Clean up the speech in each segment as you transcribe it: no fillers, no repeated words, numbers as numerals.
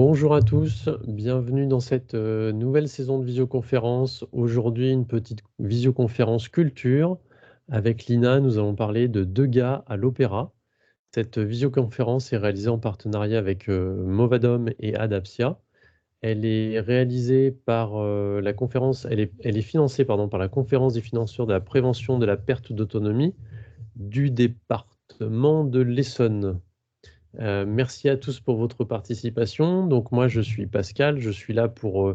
Bonjour à tous, bienvenue dans cette nouvelle saison de visioconférence. Aujourd'hui, une petite visioconférence culture. Avec Lina, nous allons parler de Deux gars à l'opéra. Cette visioconférence est réalisée en partenariat avec Movadom et Adapsia. Elle est réalisée par la conférence, elle est financée par la conférence des financeurs de la prévention de la perte d'autonomie du département de l'Essonne. Merci à tous pour votre participation. Donc moi, je suis Pascal, je suis là pour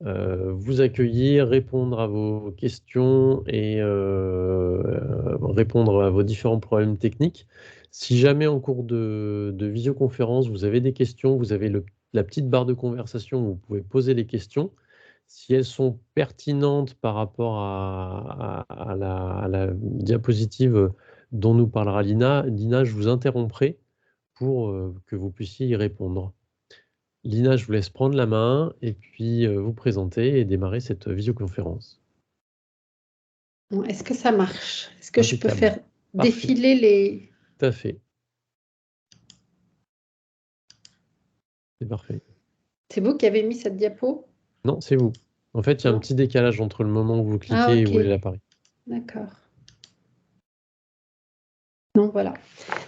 vous accueillir, répondre à vos questions et répondre à vos différents problèmes techniques. Si jamais en cours de visioconférence, vous avez des questions, vous avez la petite barre de conversation où vous pouvez poser les questions. Si elles sont pertinentes par rapport à la diapositive dont nous parlera Lina, je vous interromprai pour que vous puissiez y répondre. Lina, je vous laisse prendre la main et puis vous présenter et démarrer cette visioconférence. Bon, est-ce que ça marche? Est-ce que je peux Impeccable. faire Parfait. défiler les... Tout à fait. C'est parfait. C'est vous qui avez mis cette diapo? Non, c'est vous. En fait, il y a un Non? petit décalage entre le moment où vous Ah, cliquez et où elle ok. apparaît. D'accord. Donc voilà.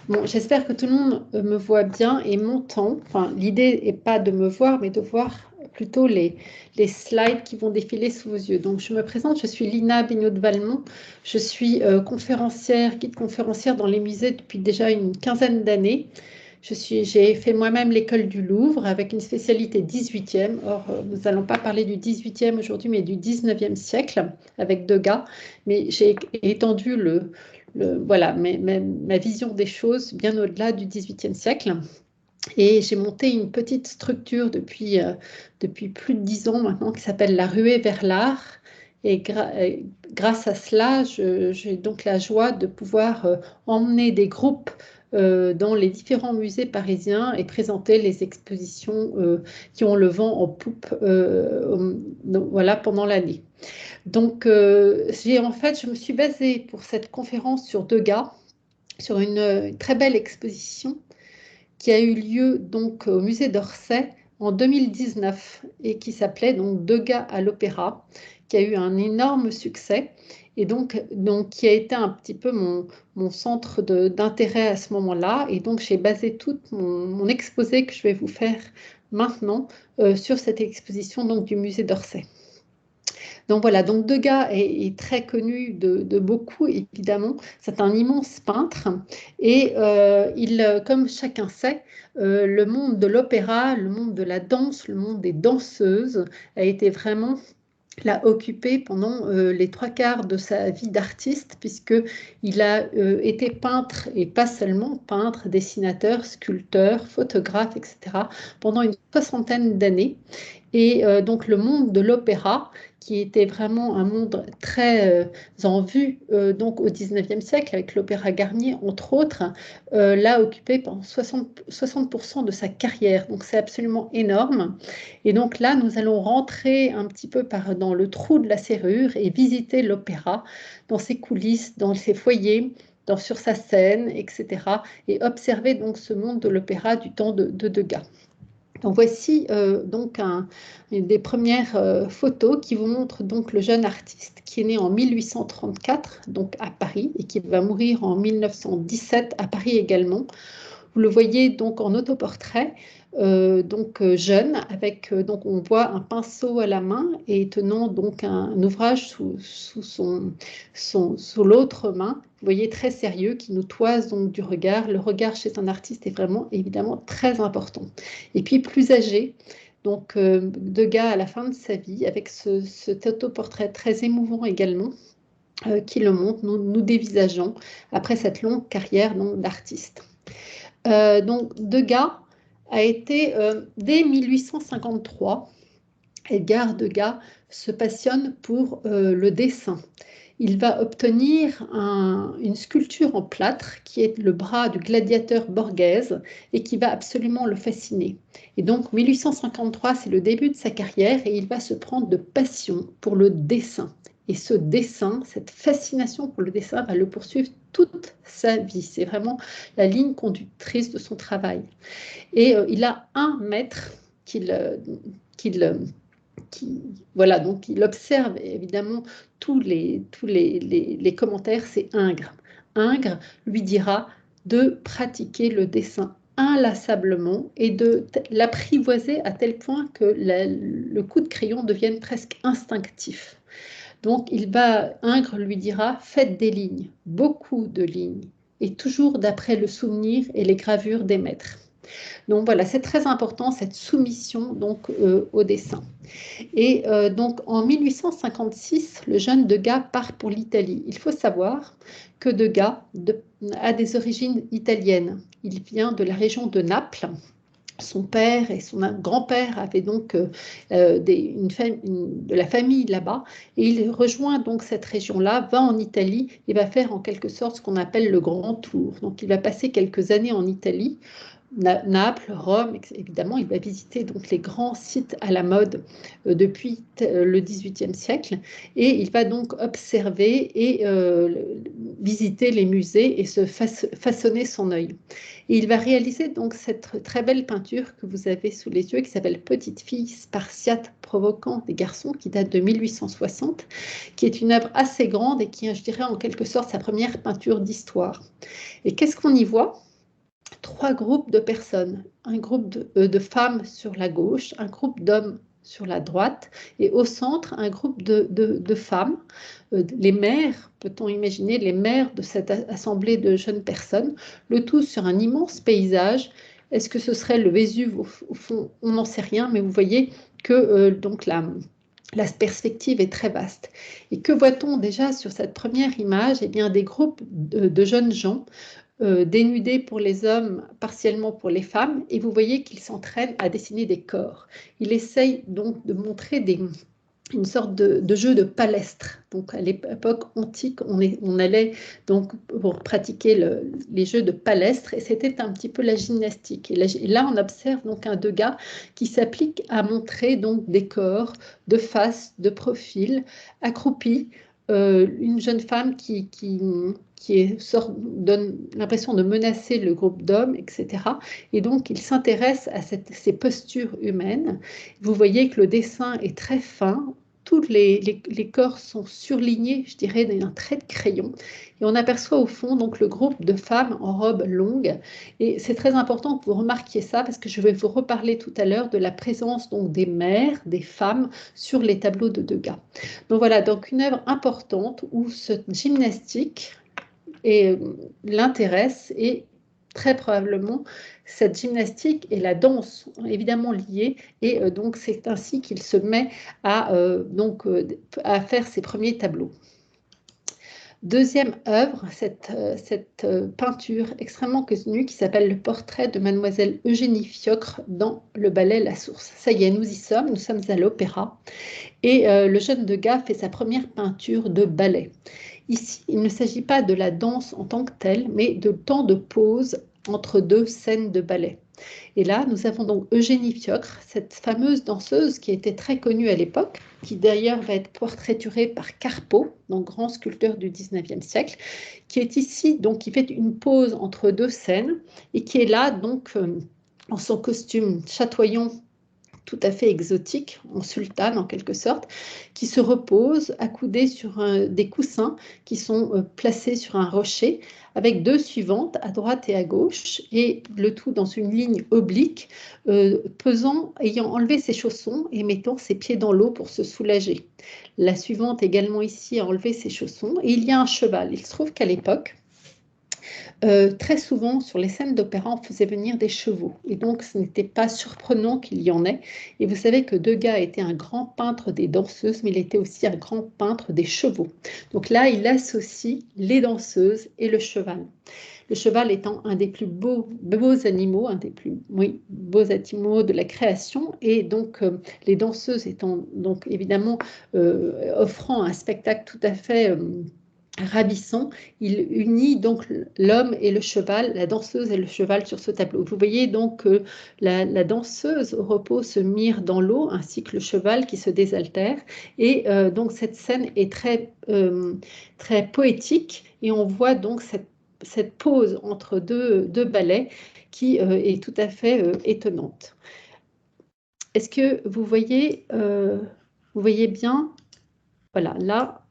Bon, j'espère que tout le monde me voit bien et m'entend. Enfin, l'idée n'est pas de me voir, mais de voir plutôt les slides qui vont défiler sous vos yeux. Donc, je me présente, je suis Lina Beignot de Valmont. Je suis conférencière, guide conférencière dans les musées depuis déjà une quinzaine d'années. J'ai fait moi-même l'école du Louvre avec une spécialité 18e. Or, nous n'allons pas parler du 18e aujourd'hui, mais du 19e siècle avec Degas. Mais j'ai étendu voilà, ma vision des choses bien au-delà du 18e siècle. Et j'ai monté une petite structure depuis plus de 10 ans maintenant qui s'appelle La Ruée vers l'art. Et grâce à cela, j'ai donc la joie de pouvoir emmener des groupes dans les différents musées parisiens et présenter les expositions qui ont le vent en poupe voilà, pendant l'année. Donc, je me suis basée pour cette conférence sur Degas, sur une très belle exposition qui a eu lieu donc au musée d'Orsay en 2019 et qui s'appelait donc Degas à l'opéra, qui a eu un énorme succès et donc qui a été un petit peu mon centre d'intérêt à ce moment-là. Et donc j'ai basé tout mon exposé que je vais vous faire maintenant sur cette exposition donc du musée d'Orsay. Donc voilà, donc Degas est très connu de beaucoup, évidemment. C'est un immense peintre et comme chacun sait, le monde de l'opéra, le monde de la danse, le monde des danseuses a été vraiment l'a occupé pendant les 3/4 de sa vie d'artiste, puisqu'il a été peintre, et pas seulement peintre, dessinateur, sculpteur, photographe, etc., pendant une soixantaine d'années. Et donc le monde de l'opéra, qui était vraiment un monde très en vue donc au 19e siècle, avec l'opéra Garnier, entre autres, l'a occupé pendant 60% de sa carrière. Donc c'est absolument énorme. Et donc là, nous allons rentrer un petit peu dans le trou de la serrure et visiter l'opéra dans ses coulisses, dans ses foyers, sur sa scène, etc. Et observer donc ce monde de l'opéra du temps de Degas. Donc voici donc une des premières photos qui vous montre donc le jeune artiste qui est né en 1834 donc à Paris et qui va mourir en 1917 à Paris également. Vous le voyez donc en autoportrait, jeune, avec donc on voit un pinceau à la main et tenant donc un ouvrage sous l'autre main. Vous voyez, très sérieux, qui nous toise donc du regard. Le regard chez un artiste est vraiment évidemment très important. Et puis plus âgé, donc Degas à la fin de sa vie, avec cet autoportrait très émouvant également, qui le montre, nous dévisageons après cette longue carrière d'artiste. Donc Degas a été, dès 1853, Edgar Degas se passionne pour le dessin. Il va obtenir une sculpture en plâtre qui est le bras du gladiateur Borghese et qui va absolument le fasciner. Et donc 1853, c'est le début de sa carrière et il va se prendre de passion pour le dessin. Et ce dessin, cette fascination pour le dessin va le poursuivre toute sa vie. C'est vraiment la ligne conductrice de son travail. Et il a un maître voilà, donc il observe évidemment tous les commentaires, c'est Ingres. Ingres lui dira de pratiquer le dessin inlassablement et de l'apprivoiser à tel point que le coup de crayon devienne presque instinctif. Donc Ingres lui dira, faites des lignes, beaucoup de lignes, et toujours d'après le souvenir et les gravures des maîtres. Donc voilà, c'est très important cette soumission donc au dessin. Et donc en 1856, le jeune Degas part pour l'Italie. Il faut savoir que Degas a des origines italiennes. Il vient de la région de Naples. Son père et son grand-père avaient donc de la famille là-bas, et il rejoint donc cette région-là, va en Italie et va faire en quelque sorte ce qu'on appelle le grand tour. Donc il va passer quelques années en Italie, Naples, Rome, évidemment, il va visiter donc les grands sites à la mode depuis le XVIIIe siècle, et il va donc observer et visiter les musées et se façonner son œil. Et il va réaliser donc cette très belle peinture que vous avez sous les yeux, qui s'appelle Petite fille spartiate provoquant des garçons, qui date de 1860, qui est une œuvre assez grande et qui est, je dirais, en quelque sorte sa première peinture d'histoire. Et qu'est-ce qu'on y voit ? 3 groupes de personnes, un groupe de femmes sur la gauche, un groupe d'hommes sur la droite, et au centre, un groupe de femmes, les mères, peut-on imaginer, les mères de cette assemblée de jeunes personnes, le tout sur un immense paysage. Est-ce que ce serait le Vésuve au fond? On n'en sait rien, mais vous voyez que donc la perspective est très vaste. Et que voit-on déjà sur cette première image? Eh bien, des groupes de jeunes gens dénudés pour les hommes, partiellement pour les femmes, et vous voyez qu'il s'entraîne à dessiner des corps. Il essaye donc de montrer une sorte de jeu de palestre. Donc à l'époque antique, on allait donc pour pratiquer les jeux de palestre, et c'était un petit peu la gymnastique. Et là, on observe donc un Degas qui s'applique à montrer donc des corps de face, de profil, accroupis, une jeune femme qui donne l'impression de menacer le groupe d'hommes, etc. Et donc, il s'intéresse à ces postures humaines. Vous voyez que le dessin est très fin. Tous les corps sont surlignés, je dirais, d'un trait de crayon. Et on aperçoit au fond donc le groupe de femmes en robe longue. Et c'est très important que vous remarquiez ça, parce que je vais vous reparler tout à l'heure de la présence donc des mères, des femmes, sur les tableaux de Degas. Donc voilà, donc une œuvre importante où cette gymnastique l'intéresse, et très probablement cette gymnastique et la danse sont évidemment liées, et donc c'est ainsi qu'il se met à faire ses premiers tableaux. Deuxième œuvre, cette peinture extrêmement connue qui s'appelle le portrait de mademoiselle Eugénie Fiocre dans le ballet La Source. Ça y est, nous y sommes, nous sommes à l'opéra, et le jeune Degas fait sa première peinture de ballet. Ici, il ne s'agit pas de la danse en tant que telle, mais de temps de pause entre 2 scènes de ballet. Et là, nous avons donc Eugénie Fiocre, cette fameuse danseuse qui était très connue à l'époque, qui d'ailleurs va être portraiturée par Carpeaux, donc grand sculpteur du 19e siècle, qui est ici, donc qui fait une pause entre 2 scènes, et qui est là, donc, en son costume chatoyant, tout à fait exotique, en sultane en quelque sorte, qui se repose accoudée sur des coussins qui sont placés sur un rocher, avec 2 suivantes à droite et à gauche, et le tout dans une ligne oblique, ayant enlevé ses chaussons et mettant ses pieds dans l'eau pour se soulager. La suivante également ici a enlevé ses chaussons, et il y a un cheval. Il se trouve qu'à l'époque, très souvent, sur les scènes d'opéra, on faisait venir des chevaux. Et donc, ce n'était pas surprenant qu'il y en ait. Et vous savez que Degas était un grand peintre des danseuses, mais il était aussi un grand peintre des chevaux. Donc là, il associe les danseuses et le cheval. Le cheval étant un des plus beaux animaux, un des plus beaux animaux de la création, et donc les danseuses étant donc évidemment offrant un spectacle tout à fait ravissant, il unit donc l'homme et le cheval, la danseuse et le cheval sur ce tableau. Vous voyez donc que la danseuse au repos se mire dans l'eau, ainsi que le cheval qui se désaltère, et donc cette scène est très poétique, et on voit donc cette pause entre deux ballets qui est tout à fait étonnante. Est-ce que vous voyez bien? Voilà, là,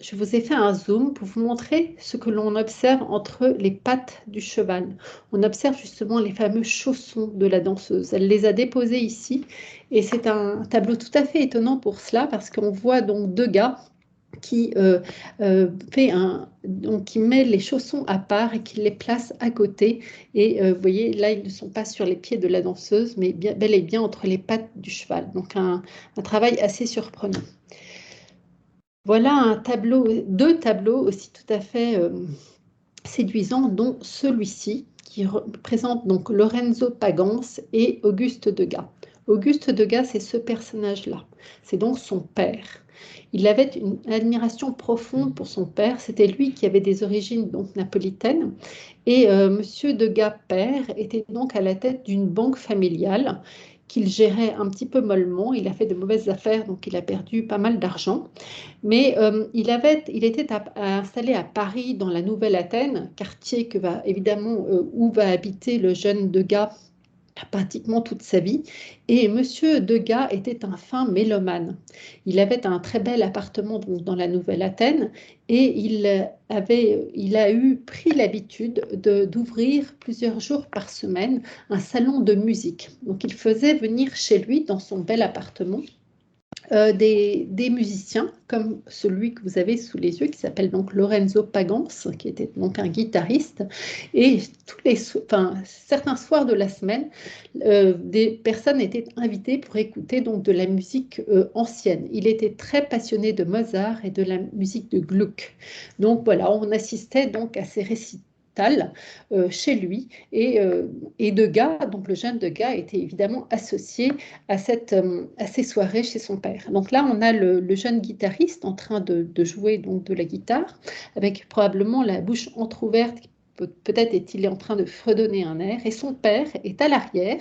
je vous ai fait un zoom pour vous montrer ce que l'on observe entre les pattes du cheval. On observe justement les fameux chaussons de la danseuse. Elle les a déposés ici et c'est un tableau tout à fait étonnant pour cela parce qu'on voit donc deux gars qui qui met les chaussons à part et qui les place à côté. Et vous voyez, là, ils ne sont pas sur les pieds de la danseuse, mais bel et bien entre les pattes du cheval. Donc, un travail assez surprenant. Voilà deux tableaux aussi tout à fait séduisants, dont celui-ci, qui représente donc Lorenzo Pagans et Auguste Degas. Auguste Degas, c'est ce personnage-là. C'est donc son père. Il avait une admiration profonde pour son père. C'était lui qui avait des origines donc napolitaines. Et Monsieur Degas père était donc à la tête d'une banque familiale qu'il gérait un petit peu mollement. Il a fait de mauvaises affaires, donc il a perdu pas mal d'argent. Mais il était installé à Paris, dans la Nouvelle-Athènes, quartier où va habiter le jeune Degas pratiquement toute sa vie. Et Monsieur Degas était un fin mélomane. Il avait un très bel appartement dans la Nouvelle-Athènes et il a pris l'habitude d'ouvrir plusieurs jours par semaine un salon de musique. Donc il faisait venir chez lui, dans son bel appartement, des musiciens comme celui que vous avez sous les yeux, qui s'appelle donc Lorenzo Pagans, qui était donc un guitariste. Et certains soirs de la semaine, des personnes étaient invitées pour écouter donc de la musique ancienne. Il était très passionné de Mozart et de la musique de Gluck. Donc voilà, on assistait donc à ces récitals chez lui, et Degas, donc le jeune Degas, était évidemment associé à ces soirées chez son père. Donc là, on a le jeune guitariste en train de jouer donc de la guitare, avec probablement la bouche entrouverte. Peut-être est-il en train de fredonner un air, et son père est à l'arrière,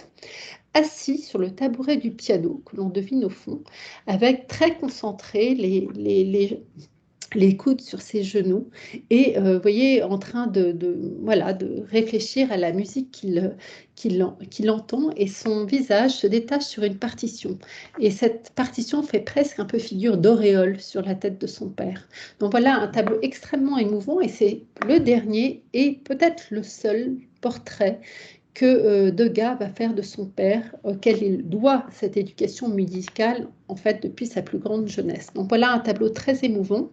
assis sur le tabouret du piano, que l'on devine au fond, avec très concentré les coudes sur ses genoux, et vous voyez, en train de réfléchir à la musique qu'il entend, et son visage se détache sur une partition. Et cette partition fait presque un peu figure d'auréole sur la tête de son père. Donc voilà un tableau extrêmement émouvant, et c'est le dernier et peut-être le seul portrait que Degas va faire de son père, auquel il doit cette éducation musicale, en fait, depuis sa plus grande jeunesse. Donc voilà un tableau très émouvant.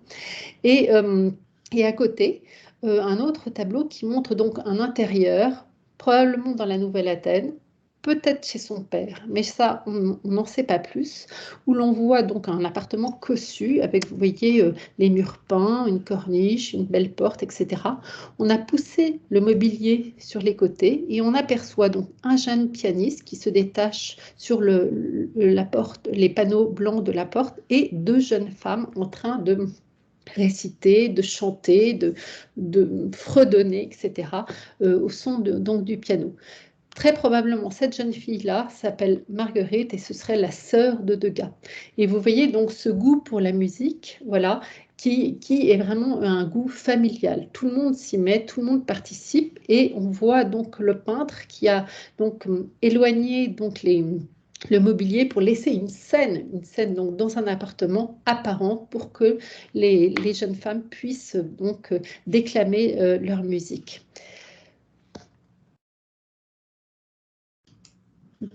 Et à côté, un autre tableau qui montre donc un intérieur, probablement dans la Nouvelle-Athènes, peut-être chez son père, mais ça, on n'en sait pas plus, où l'on voit donc un appartement cossu, avec, vous voyez, les murs peints, une corniche, une belle porte, etc. On a poussé le mobilier sur les côtés et on aperçoit donc un jeune pianiste qui se détache sur la porte, les panneaux blancs de la porte, et deux jeunes femmes en train de réciter, de chanter, de fredonner, etc., au son donc du piano. Très probablement, cette jeune fille-là s'appelle Marguerite et ce serait la sœur de Degas. Et vous voyez donc ce goût pour la musique, voilà, qui est vraiment un goût familial. Tout le monde s'y met, tout le monde participe, et on voit donc le peintre qui a donc éloigné donc le mobilier pour laisser une scène donc dans un appartement apparent, pour que les jeunes femmes puissent donc déclamer leur musique.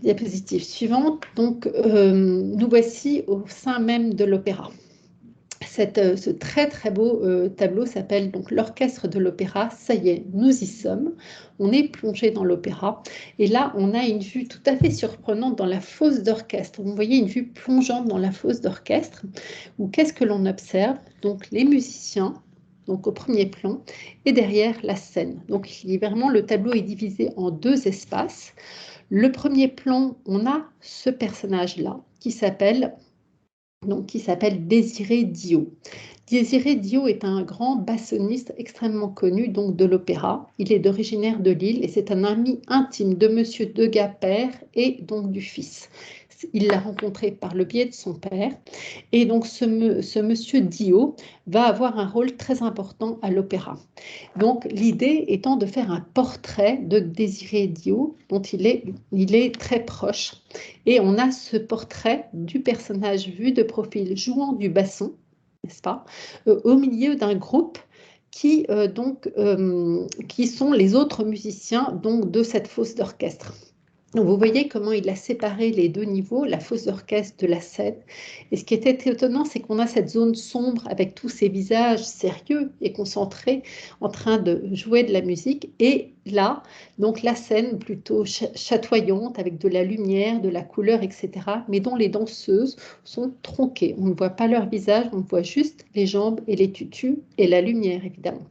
Diapositive suivante. Donc, nous voici au sein même de l'opéra. Ce très très beau tableau s'appelle donc l'orchestre de l'opéra. Ça y est, nous y sommes. On est plongé dans l'opéra. Et là, on a une vue tout à fait surprenante dans la fosse d'orchestre. Vous voyez une vue plongeante dans la fosse d'orchestre. Où qu'est-ce que l'on observe? Donc les musiciens, donc au premier plan, et derrière la scène. Donc vraiment, le tableau est divisé en deux espaces. Le premier plan, on a ce personnage-là qui s'appelle Désiré Dio. Désiré Dio est un grand bassoniste extrêmement connu donc de l'opéra. Il est originaire de Lille et c'est un ami intime de Monsieur Degas père et donc du fils. il l'a rencontré par le biais de son père. Et donc, ce monsieur Dio va avoir un rôle très important à l'opéra. Donc, l'idée étant de faire un portrait de Désiré Dio, dont il est très proche. Et on a ce portrait du personnage vu de profil jouant du basson, n'est-ce pas, au milieu d'un groupe qui sont les autres musiciens donc, de cette fosse d'orchestre. Donc vous voyez comment il a séparé les deux niveaux, la fosse d'orchestre de la scène. Et ce qui était étonnant, c'est qu'on a cette zone sombre avec tous ces visages sérieux et concentrés en train de jouer de la musique. Et là, donc la scène plutôt chatoyante avec de la lumière, de la couleur, etc. Mais dont les danseuses sont tronquées. On ne voit pas leur visage, on voit juste les jambes et les tutus et la lumière, évidemment.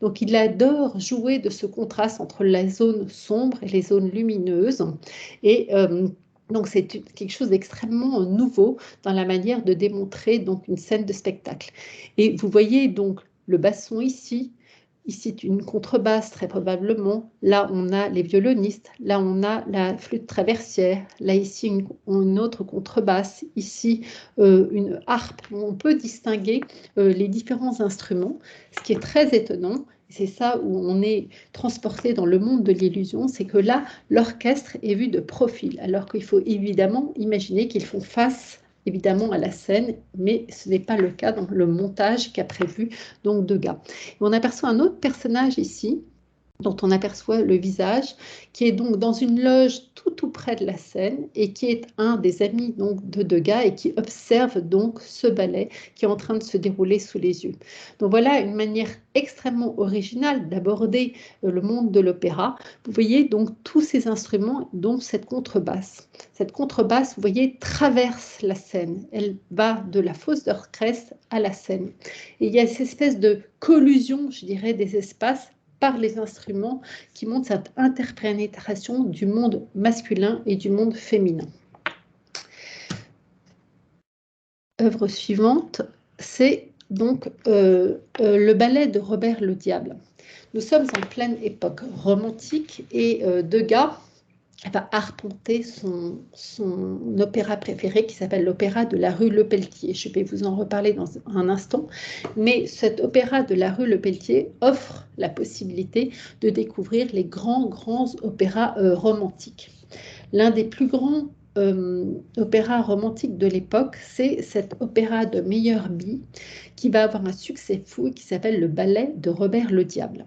Donc il adore jouer de ce contraste entre la zone sombre et les zones lumineuses. Et donc c'est quelque chose d'extrêmement nouveau dans la manière de démontrer donc une scène de spectacle. Et vous voyez donc le basson ici une contrebasse très probablement, là on a les violonistes, là on a la flûte traversière, là ici une autre contrebasse, ici une harpe. On peut distinguer les différents instruments, ce qui est très étonnant. C'est ça où on est transporté dans le monde de l'illusion, c'est que là, l'orchestre est vu de profil, alors qu'il faut évidemment imaginer qu'ils font face évidemment à la scène, mais ce n'est pas le cas dans le montage qu'a prévu donc Degas. Et on aperçoit un autre personnage ici, dont on aperçoit le visage, qui est donc dans une loge tout près de la scène et qui est un des amis donc de Degas et qui observe donc ce ballet qui est en train de se dérouler sous les yeux. Donc voilà une manière extrêmement originale d'aborder le monde de l'opéra. Vous voyez donc tous ces instruments, dont cette contrebasse. Cette contrebasse, vous voyez, traverse la scène. Elle va de la fosse d'orchestre à la scène. Et il y a cette espèce de collusion, je dirais, des espaces par les instruments qui montrent cette interpénétration du monde masculin et du monde féminin. Œuvre suivante, c'est donc le ballet de Robert le Diable. Nous sommes en pleine époque romantique et Degas va arpenter son opéra préféré qui s'appelle l'opéra de la rue Lepelletier. Je vais vous en reparler dans un instant. Mais cet opéra de la rue Lepelletier offre la possibilité de découvrir les grands opéras romantiques. L'un des plus grands opéras romantiques de l'époque, c'est cet opéra de Meyerbeer qui va avoir un succès fou et qui s'appelle le ballet de Robert le Diable.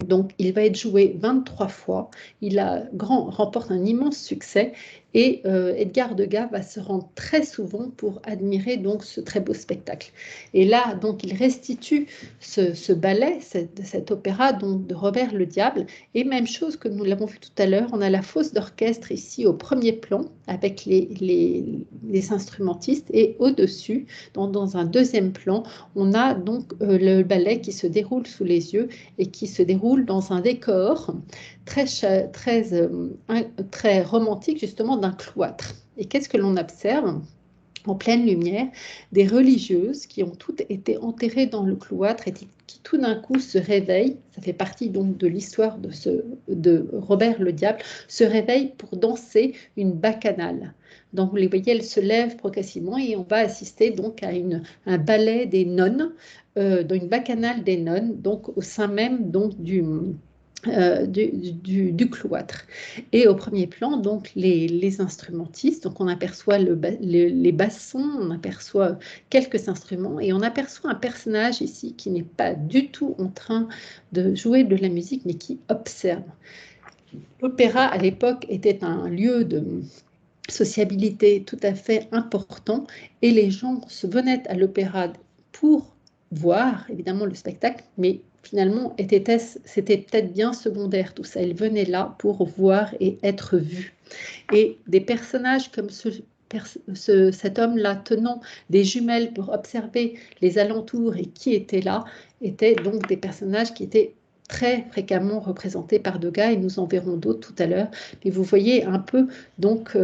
Donc, il va être joué 23 fois. Il remporte un immense succès et Edgar Degas va se rendre très souvent pour admirer donc ce très beau spectacle. Et là, donc, il restitue ce ballet, cet opéra donc, de Robert le Diable. Et même chose que nous l'avons vu tout à l'heure, on a la fosse d'orchestre ici au premier plan avec les instrumentistes et au-dessus, dans un deuxième plan, on a donc le ballet qui se déroule sous les yeux et qui se déroule dans un décor très romantique, justement, d'un cloître. Et qu'est-ce que l'on observe ? En pleine lumière, des religieuses qui ont toutes été enterrées dans le cloître et qui tout d'un coup se réveillent, ça fait partie donc de l'histoire de Robert le Diable, se réveillent pour danser une bacchanale. Donc vous les voyez, elles se lèvent progressivement et on va assister donc à un ballet des nonnes, dans une bacchanale des nonnes, donc au sein même donc du cloître. Et au premier plan, donc les instrumentistes, donc on aperçoit les bassons, on aperçoit quelques instruments et on aperçoit un personnage ici qui n'est pas du tout en train de jouer de la musique, mais qui observe. L'opéra à l'époque était un lieu de sociabilité tout à fait important et les gens se venaient à l'opéra pour voir évidemment le spectacle, mais finalement c'était peut-être bien secondaire tout ça. Ils venaient là pour voir et être vus. Et des personnages comme cet homme-là tenant des jumelles pour observer les alentours et qui était là, étaient donc des personnages qui étaient très fréquemment représentés par Degas et nous en verrons d'autres tout à l'heure. Mais vous voyez un peu donc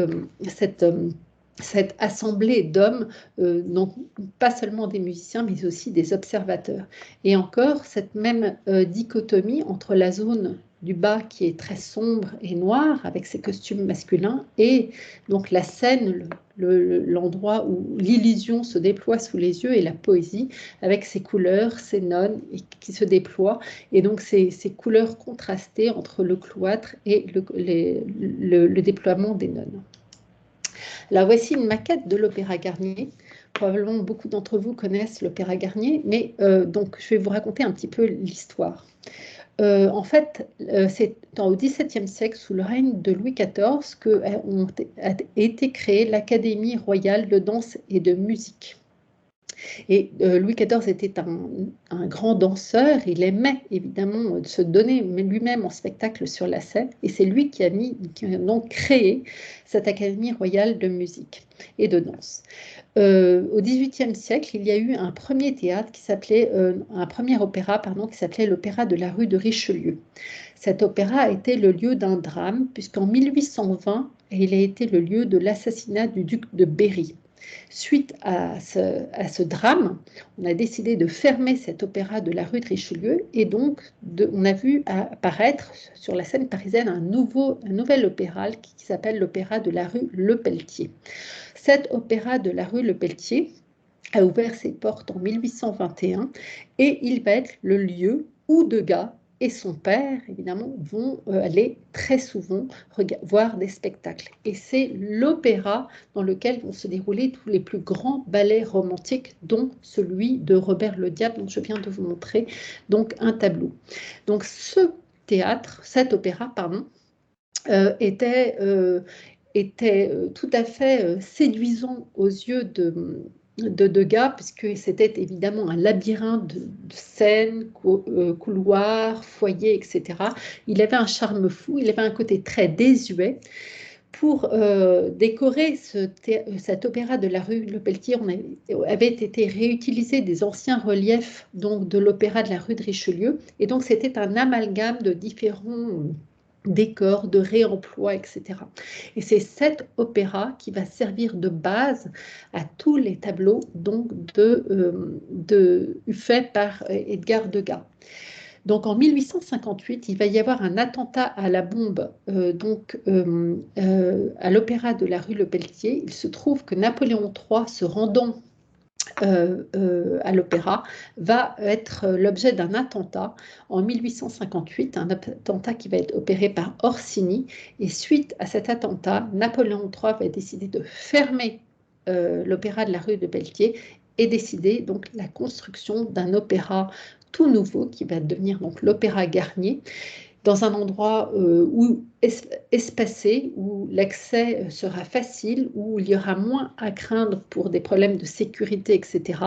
cette assemblée d'hommes, donc pas seulement des musiciens, mais aussi des observateurs. Et encore, cette même dichotomie entre la zone du bas qui est très sombre et noir avec ses costumes masculins et donc la scène, l'endroit où l'illusion se déploie sous les yeux et la poésie avec ses couleurs, ses nonnes qui se déploient et donc ces couleurs contrastées entre le cloître et le déploiement des nonnes. Alors voici une maquette de l'Opéra Garnier. Probablement beaucoup d'entre vous connaissent l'Opéra Garnier, mais donc je vais vous raconter un petit peu l'histoire. En fait, c'est au XVIIe siècle, sous le règne de Louis XIV, qu'a été créée l'Académie royale de danse et de musique. Et Louis XIV était un grand danseur, il aimait évidemment se donner lui-même en spectacle sur la scène, et c'est lui qui a donc créé cette Académie royale de musique et de danse. Au XVIIIe siècle, il y a eu un premier théâtre un premier opéra, qui s'appelait l'Opéra de la rue de Richelieu. Cet opéra a été le lieu d'un drame, puisqu'en 1820, il a été le lieu de l'assassinat du duc de Berry. Suite à ce drame, on a décidé de fermer cet opéra de la rue de Richelieu et donc on a vu apparaître sur la scène parisienne un nouvel opéra qui s'appelle l'opéra de la rue Lepelletier. Cet opéra de la rue Lepelletier a ouvert ses portes en 1821 et il va être le lieu où Degas et son père, évidemment, vont aller très souvent voir des spectacles. Et c'est l'opéra dans lequel vont se dérouler tous les plus grands ballets romantiques, dont celui de Robert le Diable, dont je viens de vous montrer donc un tableau. Donc cet opéra, était tout à fait séduisant aux yeux de Degas, puisque c'était évidemment un labyrinthe de scènes, couloirs, foyers, etc. Il avait un charme fou, il avait un côté très désuet. Pour décorer cet opéra de la rue Lepelletier, avait été réutilisé des anciens reliefs donc, de l'opéra de la rue de Richelieu, et donc c'était un amalgame de différents décors, de réemploi, etc. Et c'est cet opéra qui va servir de base à tous les tableaux donc faits par Edgar Degas. Donc en 1858, il va y avoir un attentat à la bombe à l'opéra de la rue Lepelletier. Il se trouve que Napoléon III, se rendant à l'opéra, va être l'objet d'un attentat en 1858, un attentat qui va être opéré par Orsini. Et suite à cet attentat, Napoléon III va décider de fermer l'opéra de la rue Lepelletier et décider donc la construction d'un opéra tout nouveau qui va devenir donc l'Opéra Garnier, dans un endroit espacé, où l'accès sera facile, où il y aura moins à craindre pour des problèmes de sécurité, etc.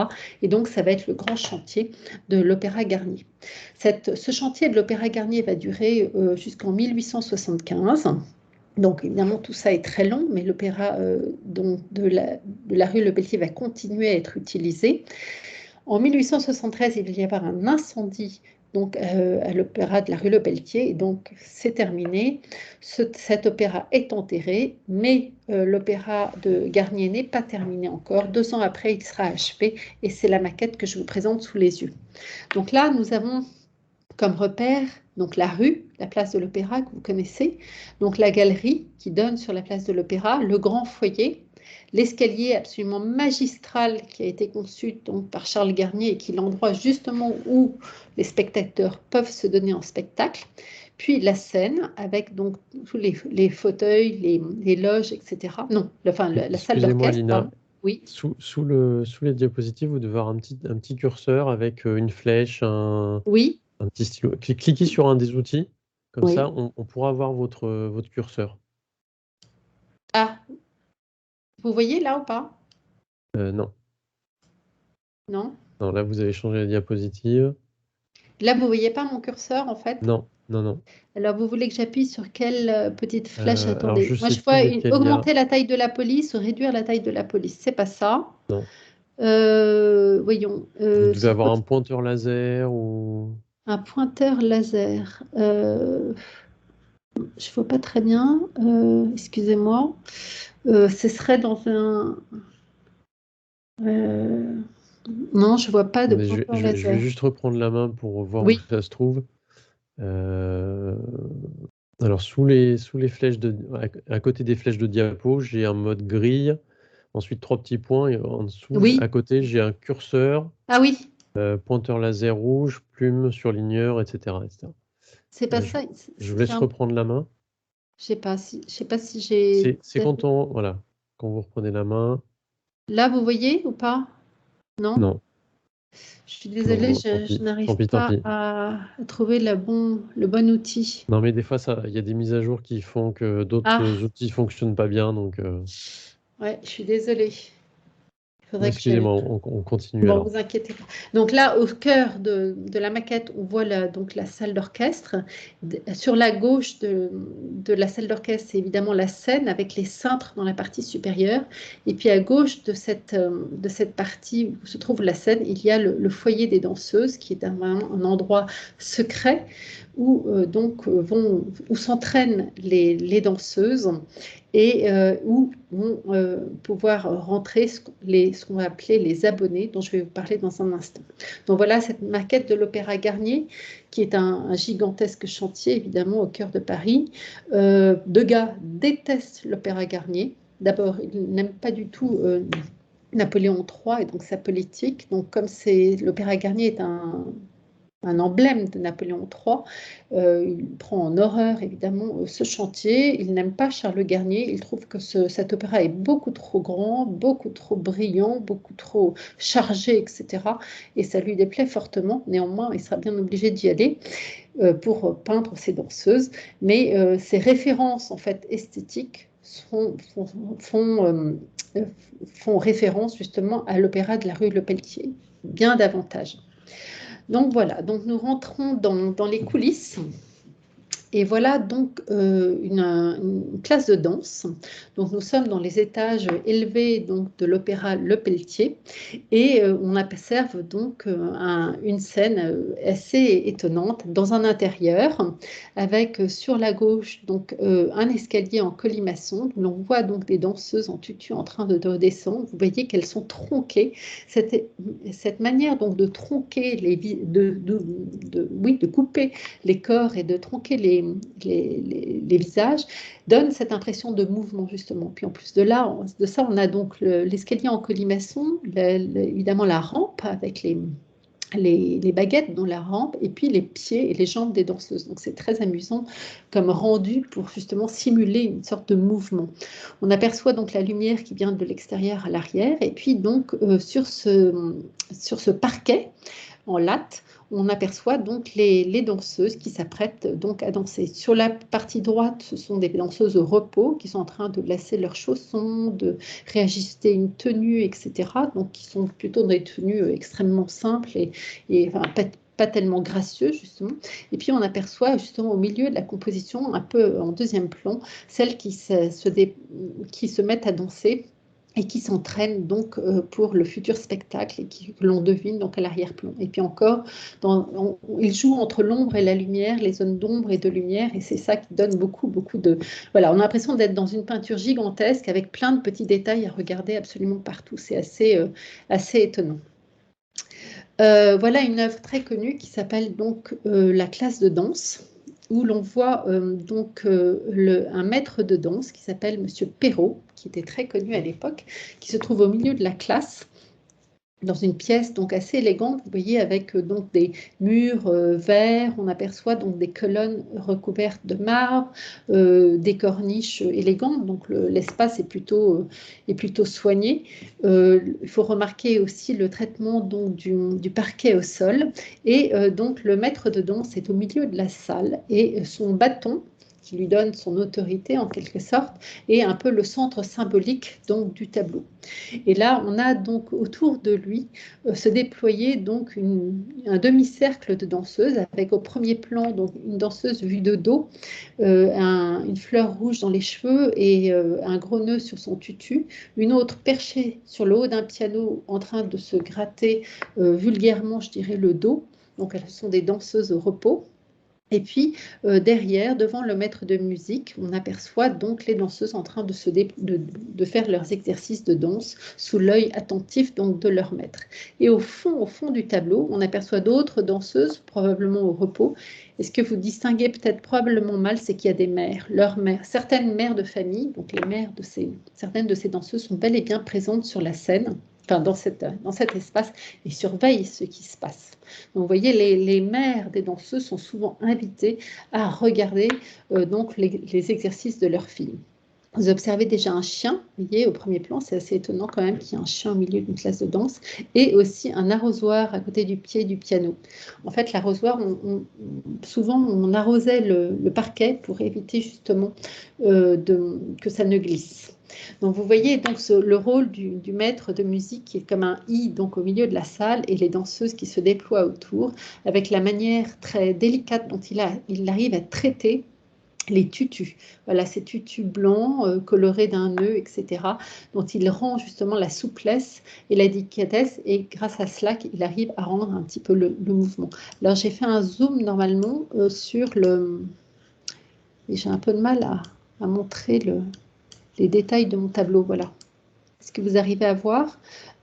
Et donc, ça va être le grand chantier de l'Opéra Garnier. Ce chantier de l'Opéra Garnier va durer jusqu'en 1875. Donc, évidemment, tout ça est très long, mais l'opéra de la rue Lepelletier va continuer à être utilisé. En 1873, il va y avoir un incendie donc, à l'opéra de la rue Lepelletier, et donc c'est terminé. Cet opéra est enterré, mais l'opéra de Garnier n'est pas terminé encore. 2 ans après, il sera achevé, et c'est la maquette que je vous présente sous les yeux. Donc là, nous avons comme repère donc la rue, la place de l'Opéra que vous connaissez, donc la galerie qui donne sur la place de l'Opéra, le grand foyer, l'escalier absolument magistral qui a été conçu donc par Charles Garnier et qui est l'endroit justement où les spectateurs peuvent se donner en spectacle, puis la scène avec donc tous les fauteuils, les loges, etc. Non, la salle Excusez-moi, d'orchestre, Lina. pardon. Oui. Sous les diapositives, vous devez avoir un petit curseur avec une flèche, Oui. un petit stylo. Cliquez sur un des outils, comme Oui. ça on pourra voir votre curseur. Ah, vous voyez là ou pas? Non. Non. Non, là vous avez changé la diapositive. Là, vous ne voyez pas mon curseur, en fait? Non, non, non. Alors, vous voulez que j'appuie sur quelle petite flèche? Alors je Attendez. Moi, sais je plus vois lesquels il y a. augmenter la taille de la police ou réduire la taille de la police. C'est pas ça. Non. Voyons. Vous devez Sur avoir un pointeur laser ou. un pointeur laser. Je vois pas très bien. Excusez-moi. Ce serait dans un... non, je vois pas de Attendez, pointeur je vais laser. juste reprendre la main pour voir où Oui. ça se trouve. Euh, Alors, sous les flèches à côté des flèches de diapo, j'ai un mode grille, ensuite 3 petits points, et en dessous, à Oui. côté, j'ai un curseur, Ah oui, pointeur laser rouge, plume, surligneur, etc., etc. c'est pas Euh, je, ça. je vous laisse reprendre la main. Je sais pas si j'ai C'est voilà, quand vous reprenez la main. là, vous voyez ou pas? Non? Non, Je suis non, désolée, non, tant je pis, tant n'arrive pis, tant pas pis. à trouver le bon outil. Non, mais des fois, il y a des mises à jour qui font que d'autres Ah, outils fonctionnent pas bien, donc ouais, je suis désolée. Il faudrait que je... excusez-moi, on continue Bon, alors. vous inquiétez pas. Donc là, au cœur de la maquette, on voit donc la salle d'orchestre. Sur la gauche de la salle d'orchestre, c'est évidemment la scène avec les cintres dans la partie supérieure. Et puis à gauche de cette partie où se trouve la scène, il y a le foyer des danseuses, qui est un endroit secret où où s'entraînent les danseuses et où vont pouvoir rentrer ce qu'on va appeler les abonnés, dont je vais vous parler dans un instant. Donc voilà cette maquette de l'Opéra Garnier, qui est un gigantesque chantier, évidemment, au cœur de Paris. Degas déteste l'Opéra Garnier. D'abord, il n'aime pas du tout Napoléon III et donc sa politique. Donc comme l'Opéra Garnier est un emblème de Napoléon III. Il prend en horreur évidemment ce chantier. Il n'aime pas Charles Garnier. Il trouve que cet opéra est beaucoup trop grand, beaucoup trop brillant, beaucoup trop chargé, etc. Et ça lui déplaît fortement. Néanmoins, il sera bien obligé d'y aller pour peindre ses danseuses. Mais ses références en fait esthétiques font référence justement à l'opéra de la rue Le Pelletier, bien davantage. Donc voilà, donc nous rentrons dans les coulisses. Et voilà donc une classe de danse. Donc nous sommes dans les étages élevés donc, de l'opéra Le Pelletier et on observe donc une scène assez étonnante dans un intérieur avec sur la gauche donc un escalier en colimaçon où l'on voit donc des danseuses en tutu en train de descendre. Vous voyez qu'elles sont tronquées. Cette manière donc de tronquer de couper les corps et de tronquer les visages, donne cette impression de mouvement justement. Puis en plus de ça, on a donc l'escalier en colimaçon, évidemment la rampe avec les baguettes dans la rampe et puis les pieds et les jambes des danseuses. Donc c'est très amusant comme rendu pour justement simuler une sorte de mouvement. On aperçoit donc la lumière qui vient de l'extérieur à l'arrière et puis donc sur ce parquet en latte, on aperçoit donc les danseuses qui s'apprêtent donc à danser. Sur la partie droite, ce sont des danseuses au repos qui sont en train de lasser leurs chaussons, de réajuster une tenue, etc. Donc, qui sont plutôt dans des tenues extrêmement simples et enfin, pas tellement gracieuses, justement. Et puis, on aperçoit justement au milieu de la composition, un peu en deuxième plan, celles qui se mettent à danser et qui s'entraînent donc pour le futur spectacle et que l'on devine donc à l'arrière-plan. Et puis encore, il joue entre l'ombre et la lumière, les zones d'ombre et de lumière, et c'est ça qui donne beaucoup, beaucoup de... Voilà, on a l'impression d'être dans une peinture gigantesque avec plein de petits détails à regarder absolument partout. C'est assez étonnant. Voilà une œuvre très connue qui s'appelle donc La classe de danse, où l'on voit un maître de danse qui s'appelle Monsieur Perrault, qui était très connu à l'époque, qui se trouve au milieu de la classe dans une pièce donc assez élégante, vous voyez, avec donc des murs verts, on aperçoit donc des colonnes recouvertes de marbre, des corniches élégantes, donc l'espace est plutôt soigné. Il faut remarquer aussi le traitement donc du parquet au sol, et donc le maître de danse est au milieu de la salle, et son bâton, qui lui donne son autorité en quelque sorte, est un peu le centre symbolique donc du tableau. Et là, on a donc autour de lui se déployer donc un demi-cercle de danseuses avec au premier plan donc une danseuse vue de dos, une fleur rouge dans les cheveux et un gros nœud sur son tutu, une autre perchée sur le haut d'un piano en train de se gratter vulgairement, je dirais, le dos. Donc elles sont des danseuses au repos. Et puis, derrière, devant le maître de musique, on aperçoit donc les danseuses en train de faire leurs exercices de danse sous l'œil attentif donc de leur maître. Et au fond du tableau, on aperçoit d'autres danseuses, probablement au repos. Et ce que vous distinguez peut-être probablement mal, c'est qu'il y a des mères. Leurs mères, certaines mères de famille, donc les mères de certaines de ces danseuses sont bel et bien présentes sur la scène, enfin dans cet espace, et surveillent ce qui se passe. Donc, vous voyez, les mères des danseuses sont souvent invitées à regarder donc les exercices de leurs filles. Vous observez déjà un chien, vous voyez, au premier plan, c'est assez étonnant quand même qu'il y ait un chien au milieu d'une classe de danse, et aussi un arrosoir à côté du pied du piano. En fait, l'arrosoir, souvent, on arrosait le parquet pour éviter justement que ça ne glisse. Donc, vous voyez donc le rôle du maître de musique qui est comme un I donc au milieu de la salle et les danseuses qui se déploient autour avec la manière très délicate dont il arrive à traiter les tutus. Voilà, ces tutus blancs colorés d'un nœud, etc., dont il rend justement la souplesse et la délicatesse, et grâce à cela, il arrive à rendre un petit peu le mouvement. Alors, j'ai fait un zoom normalement sur le... Et j'ai un peu de mal à montrer les détails de mon tableau, voilà. Est-ce que vous arrivez à voir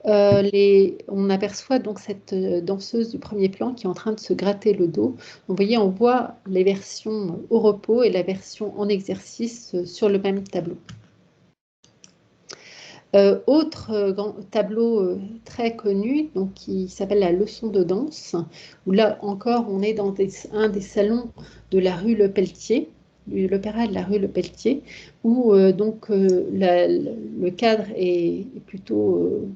on aperçoit donc cette danseuse du premier plan qui est en train de se gratter le dos. Vous voyez, on voit les versions au repos et la version en exercice sur le même tableau. Autre grand tableau très connu, donc, qui s'appelle la leçon de danse, où là encore on est dans un des salons de la rue Le Pelletier, l'opéra de la rue Le Pelletier, où le cadre est plutôt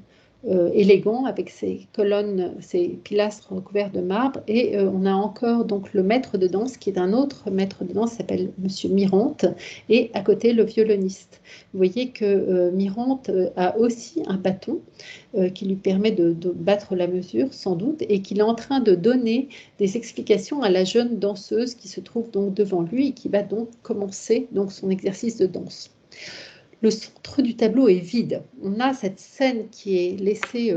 élégant avec ses colonnes, ses pilastres recouverts de marbre, et on a encore donc le maître de danse qui est un autre maître de danse, s'appelle Monsieur Mirante, et à côté le violoniste. Vous voyez que Mirante a aussi un bâton qui lui permet de battre la mesure sans doute, et qu'il est en train de donner des explications à la jeune danseuse qui se trouve donc devant lui et qui va donc commencer donc son exercice de danse. Le centre du tableau est vide. On a cette scène qui est laissée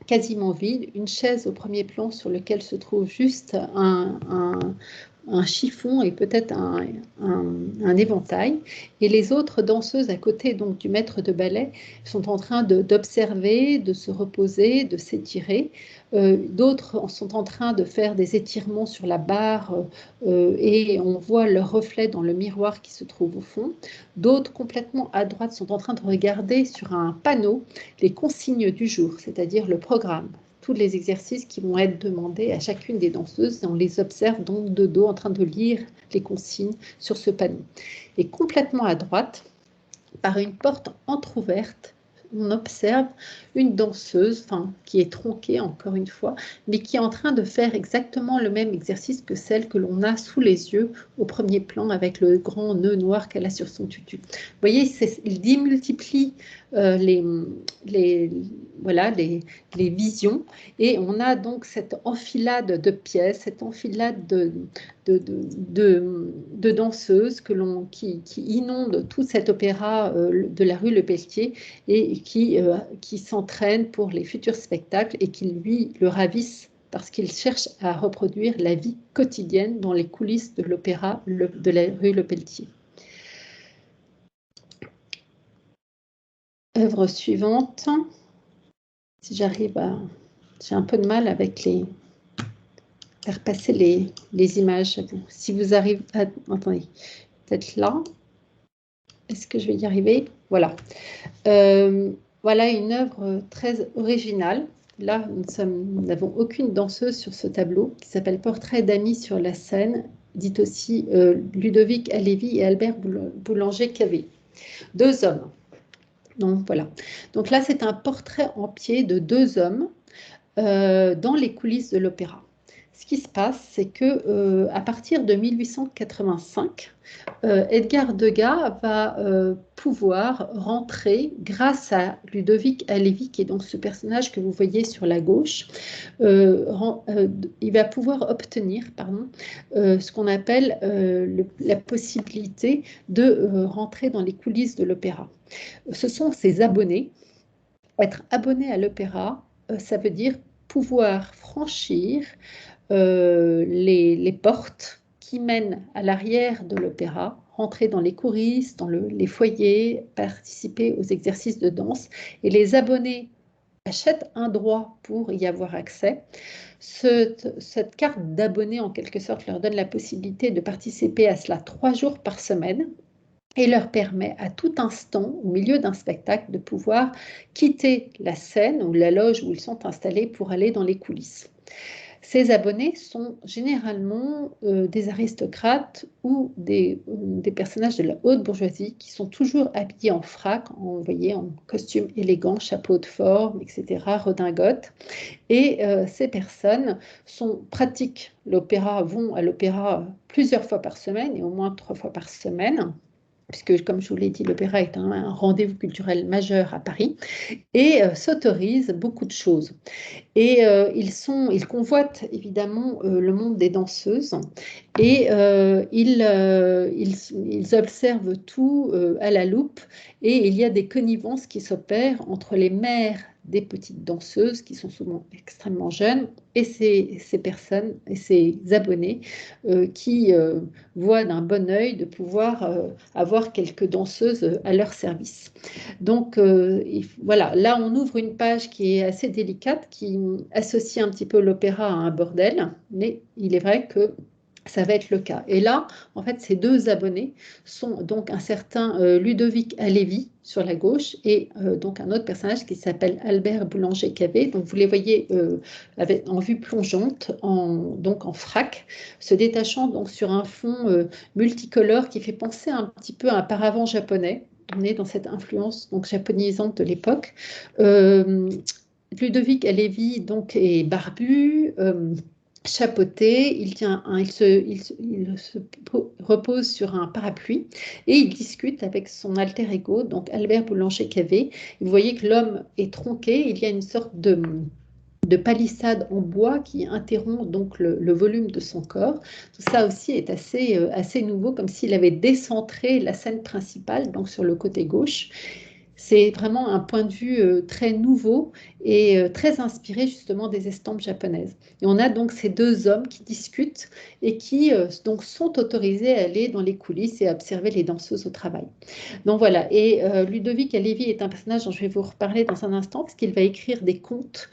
quasiment vide, une chaise au premier plan sur lequel se trouve juste un chiffon et peut-être un éventail. Et les autres danseuses à côté donc, du maître de ballet sont en train d'observer, de se reposer, de s'étirer. D'autres sont en train de faire des étirements sur la barre et on voit leur reflet dans le miroir qui se trouve au fond. D'autres, complètement à droite, sont en train de regarder sur un panneau les consignes du jour, c'est-à-dire le programme, tous les exercices qui vont être demandés à chacune des danseuses, et on les observe donc de dos en train de lire les consignes sur ce panneau. Et complètement à droite, par une porte entrouverte, on observe une danseuse, qui est tronquée encore une fois, mais qui est en train de faire exactement le même exercice que celle que l'on a sous les yeux au premier plan avec le grand nœud noir qu'elle a sur son tutu. Vous voyez, il démultiplie les visions, et on a donc cette enfilade de pièces, cette enfilade de danseuses qui inondent tout cet opéra de la rue Le Pelletier et qui s'entraînent pour les futurs spectacles et qui, lui, le ravissent parce qu'il cherche à reproduire la vie quotidienne dans les coulisses de l'opéra de la rue Le Pelletier. Œuvre suivante. Si j'arrive à... J'ai un peu de mal avec faire passer les images. Si vous arrivez à... Attendez, peut-être là. Est-ce que je vais y arriver? Voilà. Voilà une œuvre très originale. Là, nous n'avons aucune danseuse sur ce tableau qui s'appelle Portrait d'amis sur la scène, dit aussi Ludovic Halévy et Albert Boulanger-Cavé. Deux hommes. Donc voilà. Donc là, c'est un portrait en pied de deux hommes dans les coulisses de l'opéra. Ce qui se passe, c'est que à partir de 1885, Edgar Degas va pouvoir rentrer grâce à Ludovic Halévy, qui est donc ce personnage que vous voyez sur la gauche. Il va pouvoir obtenir ce qu'on appelle la possibilité de rentrer dans les coulisses de l'opéra. Ce sont ses abonnés. Être abonné à l'opéra, ça veut dire pouvoir franchir les portes qui mène à l'arrière de l'opéra, rentrer dans les coulisses, dans les foyers, participer aux exercices de danse. Et les abonnés achètent un droit pour y avoir accès. Cette carte d'abonné, en quelque sorte, leur donne la possibilité de participer à cela 3 jours par semaine et leur permet à tout instant, au milieu d'un spectacle, de pouvoir quitter la scène ou la loge où ils sont installés pour aller dans les coulisses. Ces abonnés sont généralement des aristocrates ou des personnages de la haute bourgeoisie qui sont toujours habillés en frac, vous voyez, en costume élégant, chapeau de forme, etc., redingote. Et ces personnes pratiquent l'opéra, vont à l'opéra plusieurs fois par semaine et au moins 3 fois par semaine, puisque, comme je vous l'ai dit, l'opéra est un rendez-vous culturel majeur à Paris, et s'autorisent beaucoup de choses. Et ils convoitent évidemment le monde des danseuses et ils observent tout à la loupe, et il y a des connivences qui s'opèrent entre les mères des petites danseuses qui sont souvent extrêmement jeunes et ces personnes et ces abonnés qui voient d'un bon œil de pouvoir avoir quelques danseuses à leur service. Donc voilà, là on ouvre une page qui est assez délicate, qui associe un petit peu l'opéra à un bordel, mais il est vrai que ça va être le cas. Et là, en fait, ces 2 abonnés sont donc un certain Ludovic Halévy sur la gauche et donc un autre personnage qui s'appelle Albert Boulanger-Cavé. Donc vous les voyez en vue plongeante, donc en frac, se détachant donc sur un fond multicolore qui fait penser un petit peu à un paravent japonais. On est dans cette influence donc japonisante de l'époque. Ludovic Halévy donc est barbu, chapeauté, il se repose sur un parapluie et il discute avec son alter ego, donc Albert Boulanger-Cavé. Vous voyez que l'homme est tronqué, il y a une sorte de palissade en bois qui interrompt donc le volume de son corps. Tout ça aussi est assez nouveau, comme s'il avait décentré la scène principale, donc sur le côté gauche. C'est vraiment un point de vue très nouveau et très inspiré justement des estampes japonaises. Et on a donc ces 2 hommes qui discutent et qui donc sont autorisés à aller dans les coulisses et à observer les danseuses au travail. Donc voilà, et Ludovic Halévy est un personnage dont je vais vous reparler dans un instant, parce qu'il va écrire des contes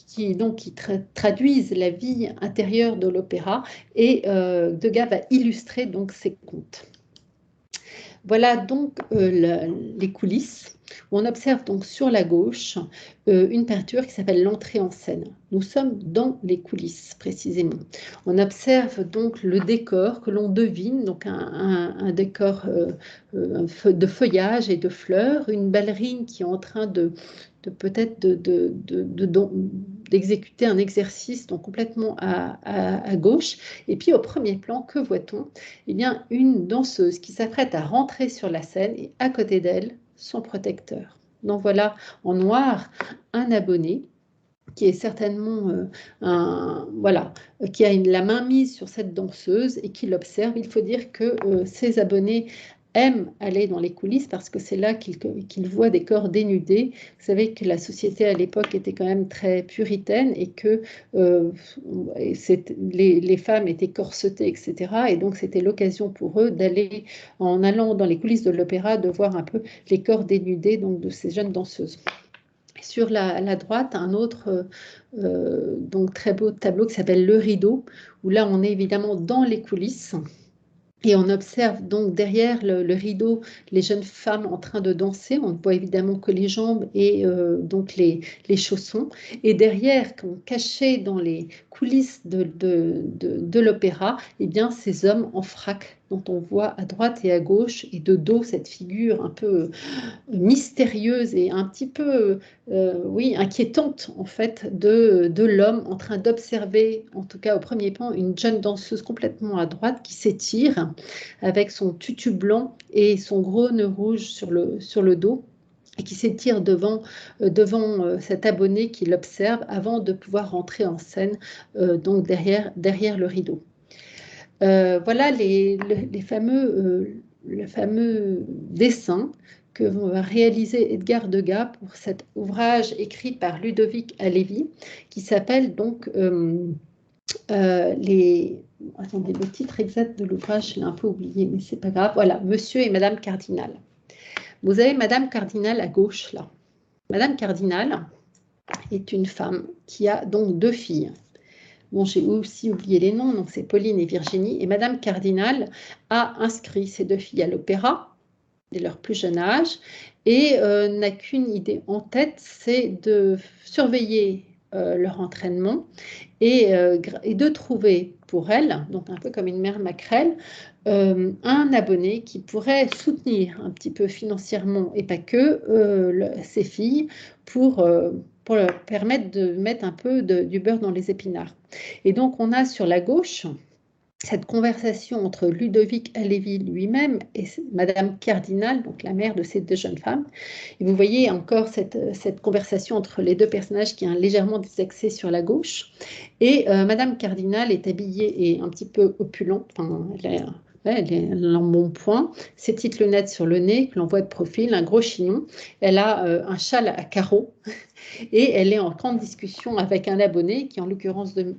qui traduisent la vie intérieure de l'opéra, et Degas va illustrer donc ces contes. Voilà donc les coulisses, où on observe donc sur la gauche une peinture qui s'appelle l'entrée en scène. Nous sommes dans les coulisses précisément. On observe donc le décor que l'on devine, donc un décor de feuillage et de fleurs, une ballerine qui est en train peut-être d'exécuter un exercice donc complètement à gauche. Et puis au premier plan, que voit-on? Eh bien, une danseuse qui s'apprête à rentrer sur la scène et à côté d'elle, son protecteur. Donc voilà, en noir, un abonné qui est certainement qui a la main mise sur cette danseuse et qui l'observe. Il faut dire que ces abonnés aiment aller dans les coulisses parce que c'est là qu'ils voient des corps dénudés. Vous savez que la société à l'époque était quand même très puritaine et que les femmes étaient corsetées, etc. Et donc c'était l'occasion pour eux d'aller, en allant dans les coulisses de l'opéra, de voir un peu les corps dénudés donc, de ces jeunes danseuses. Sur la droite, un autre donc très beau tableau qui s'appelle Le Rideau, où là on est évidemment dans les coulisses. Et on observe donc derrière le rideau les jeunes femmes en train de danser. On ne voit évidemment que les jambes et donc les chaussons. Et derrière, cachés dans les coulisses de l'opéra, eh bien, ces hommes en frac dont on voit à droite et à gauche, et de dos cette figure un peu mystérieuse et un petit peu inquiétante en fait de l'homme en train d'observer, en tout cas au premier plan, une jeune danseuse complètement à droite qui s'étire avec son tutu blanc et son gros nœud rouge sur le dos, et qui s'étire devant cet abonné qui l'observe avant de pouvoir rentrer en scène donc derrière le rideau. Voilà le fameux dessin que va réaliser Edgar Degas pour cet ouvrage écrit par Ludovic Halévy, qui s'appelle donc Attendez, le titre exact de l'ouvrage, je l'ai un peu oublié, mais c'est pas grave. Voilà, Monsieur et Madame Cardinal. Vous avez Madame Cardinal à gauche, là. Madame Cardinal est une femme qui a donc 2 filles. Bon, j'ai aussi oublié les noms, donc c'est Pauline et Virginie. Et Madame Cardinal a inscrit ses 2 filles à l'opéra dès leur plus jeune âge et n'a qu'une idée en tête, c'est de surveiller leur entraînement et de trouver pour elle, donc un peu comme une mère maquerelle, un abonné qui pourrait soutenir un petit peu financièrement et pas que ses filles pour leur permettre de mettre un peu du beurre dans les épinards. Et donc on a sur la gauche cette conversation entre Ludovic Halévy lui-même et Madame Cardinal, donc la mère de ces 2 jeunes femmes. Et vous voyez encore cette conversation entre les 2 personnages qui est légèrement désaxée sur la gauche. Et Madame Cardinal est habillée et un petit peu opulente, enfin, elle est en bon point, ses petites lunettes sur le nez que l'on voit de profil, un gros chignon. Elle a un châle à carreaux et elle est en grande discussion avec un abonné qui, en l'occurrence de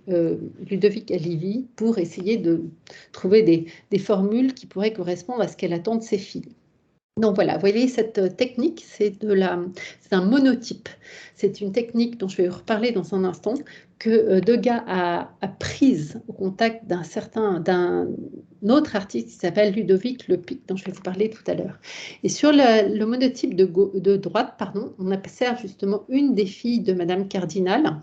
Ludovic Halévy, pour essayer de trouver des formules qui pourraient correspondre à ce qu'elle attend de ses filles. Donc voilà, vous voyez cette technique, c'est un monotype. C'est une technique dont je vais vous reparler dans un instant, que Degas a prise au contact d'un autre artiste qui s'appelle Ludovic Lepic, dont je vais vous parler tout à l'heure. Et sur le monotype de droite, on observe justement une des filles de Madame Cardinal,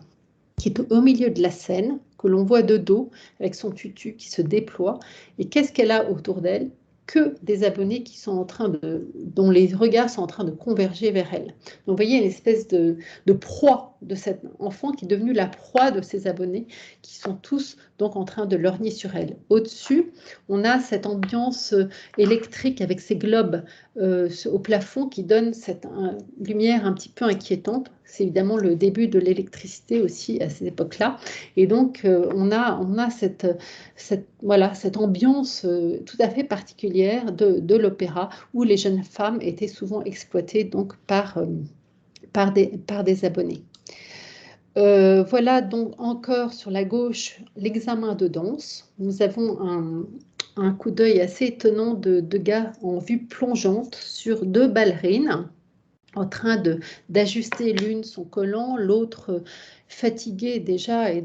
qui est au milieu de la scène, que l'on voit de dos, avec son tutu qui se déploie. Et qu'est-ce qu'elle a autour d'elle? Que des abonnés dont les regards sont en train de converger vers elle. Donc vous voyez une espèce de proie de cet enfant qui est devenu la proie de ses abonnés, qui sont tous donc en train de lorgner sur elle. Au-dessus, on a cette ambiance électrique avec ces globes au plafond qui donne cette lumière un petit peu inquiétante. C'est évidemment le début de l'électricité aussi à cette époque-là. Et donc, on a cette ambiance tout à fait particulière de l'opéra où les jeunes femmes étaient souvent exploitées donc par des abonnés. Voilà donc encore sur la gauche l'examen de danse. Nous avons un coup d'œil assez étonnant de Degas en vue plongeante sur 2 ballerines en train d'ajuster l'une son collant, l'autre fatiguée déjà et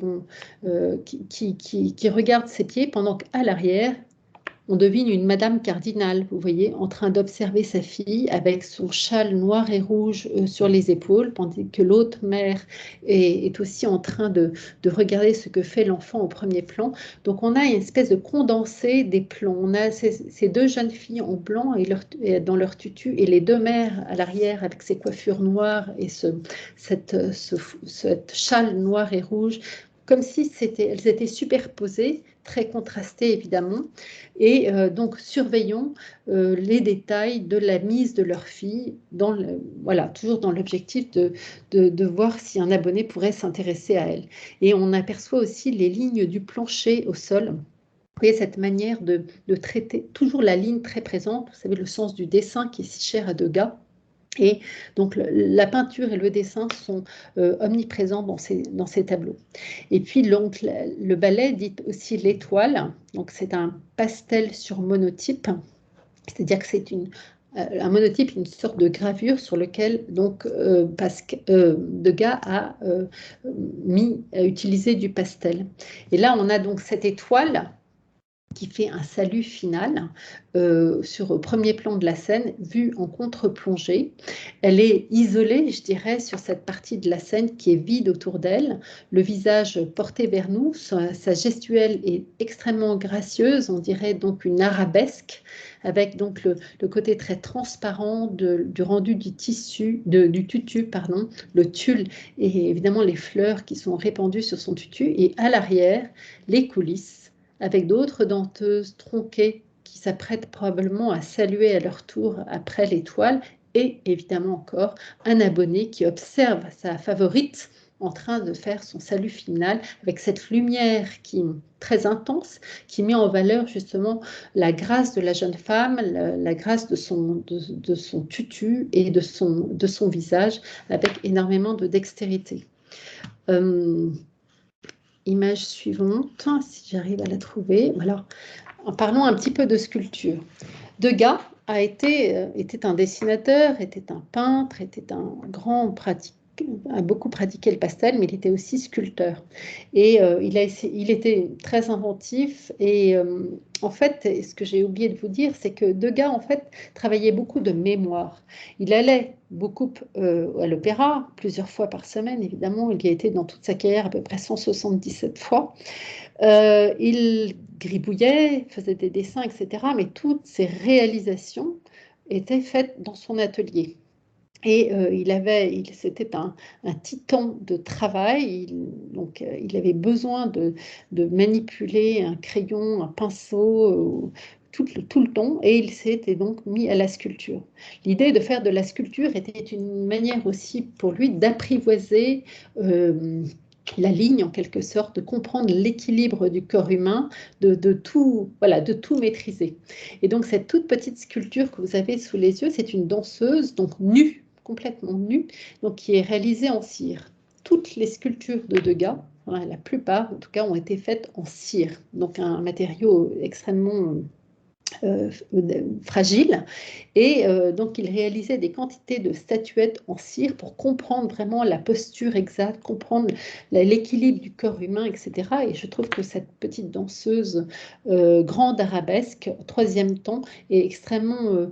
qui regarde ses pieds pendant qu'à l'arrière, on devine une Madame Cardinal, vous voyez, en train d'observer sa fille avec son châle noir et rouge sur les épaules, tandis que l'autre mère est aussi en train de regarder ce que fait l'enfant au premier plan. Donc on a une espèce de condensé des plans. On a ces 2 jeunes filles en blanc dans leur tutu et les 2 mères à l'arrière avec ses coiffures noires et cette châle noir et rouge, comme si elles étaient superposées, très contrastées évidemment, et donc surveillons les détails de la mise de leur fille, toujours dans l'objectif de voir si un abonné pourrait s'intéresser à elle. Et on aperçoit aussi les lignes du plancher au sol. Vous voyez cette manière de traiter toujours la ligne très présente, vous savez le sens du dessin qui est si cher à Degas. Et donc la peinture et le dessin sont omniprésents dans ces tableaux. Et puis donc, le ballet dit aussi l'étoile, donc c'est un pastel sur monotype, c'est-à-dire que c'est un monotype, une sorte de gravure sur lequel donc Degas a utilisé du pastel. Et là on a donc cette étoile qui fait un salut final sur le premier plan de la scène, vue en contre-plongée. Elle est isolée, je dirais, sur cette partie de la scène qui est vide autour d'elle, le visage porté vers nous, sa gestuelle est extrêmement gracieuse, on dirait donc une arabesque, avec donc le côté très transparent du rendu du tutu, le tulle et évidemment les fleurs qui sont répandues sur son tutu, et à l'arrière, les coulisses, avec d'autres danteuses tronquées qui s'apprêtent probablement à saluer à leur tour après l'étoile, et évidemment encore un abonné qui observe sa favorite en train de faire son salut final avec cette lumière très intense qui met en valeur justement la grâce de la jeune femme, la grâce de son tutu et de son visage avec énormément de dextérité. image suivante, si j'arrive à la trouver. Voilà. En parlant un petit peu de sculpture. Degas était un dessinateur, était un peintre, était un grand a beaucoup pratiqué le pastel, mais il était aussi sculpteur. Et il était très inventif. Et en fait, ce que j'ai oublié de vous dire, c'est que Degas, en fait, travaillait beaucoup de mémoire. Il allait beaucoup à l'opéra, plusieurs fois par semaine, évidemment. Il y a été dans toute sa carrière à peu près 177 fois. Il gribouillait, faisait des dessins, etc. Mais toutes ses réalisations étaient faites dans son atelier. Et c'était un titan de travail. Il avait besoin de manipuler un crayon, un pinceau, tout le temps. Et il s'était donc mis à la sculpture. L'idée de faire de la sculpture était une manière aussi pour lui d'apprivoiser la ligne, en quelque sorte, de comprendre l'équilibre du corps humain, de tout, voilà, de tout maîtriser. Et donc, cette toute petite sculpture que vous avez sous les yeux, c'est une danseuse, donc nue, complètement nue, donc qui est réalisée en cire. Toutes les sculptures de Degas, enfin, la plupart en tout cas, ont été faites en cire, donc un matériau extrêmement fragile. Et donc, il réalisait des quantités de statuettes en cire pour comprendre vraiment la posture exacte, comprendre l'équilibre du corps humain, etc. Et je trouve que cette petite danseuse grande arabesque, troisième temps, est extrêmement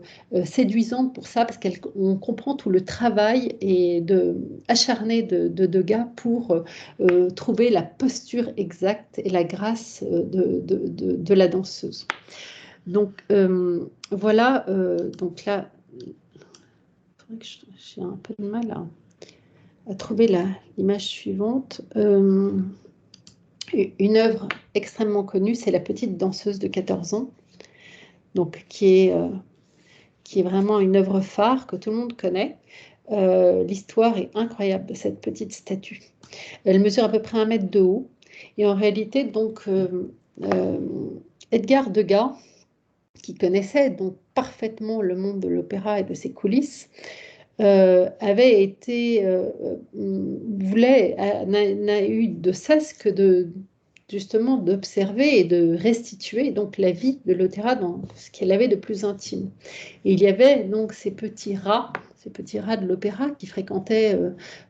séduisante pour ça, parce qu'on comprend tout le travail acharné de Degas pour trouver la posture exacte et la grâce de la danseuse. Donc, voilà, donc là, j'ai un peu de mal à trouver l'image suivante. Une œuvre extrêmement connue, c'est La petite danseuse de 14 ans, donc, qui est vraiment une œuvre phare que tout le monde connaît. L'histoire est incroyable de cette petite statue. Elle mesure à peu près 1 mètre de haut. Et en réalité, donc, Edgar Degas, qui connaissait donc parfaitement le monde de l'opéra et de ses coulisses, n'a eu de cesse que justement d'observer et de restituer donc la vie de l'opéra dans ce qu'elle avait de plus intime. Et il y avait donc ces petits rats de l'opéra qui fréquentaient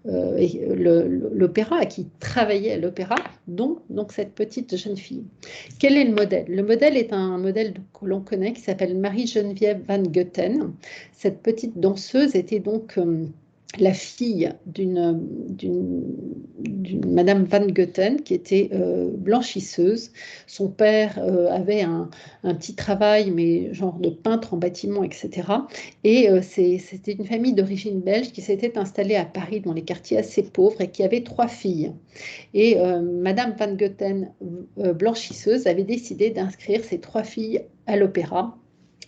l'opéra, qui travaillaient à l'opéra, dont donc cette petite jeune fille. Quel est le modèle? Le modèle est un modèle que l'on connaît qui s'appelle Marie-Geneviève Van Goethen. Cette petite danseuse était donc la fille d'une Madame Van Goethen qui était blanchisseuse. Son père avait un petit travail, mais genre de peintre en bâtiment, etc. Et c'était une famille d'origine belge qui s'était installée à Paris dans les quartiers assez pauvres et qui avait 3 filles. Et Madame Van Goethen, blanchisseuse, avait décidé d'inscrire ses 3 filles à l'opéra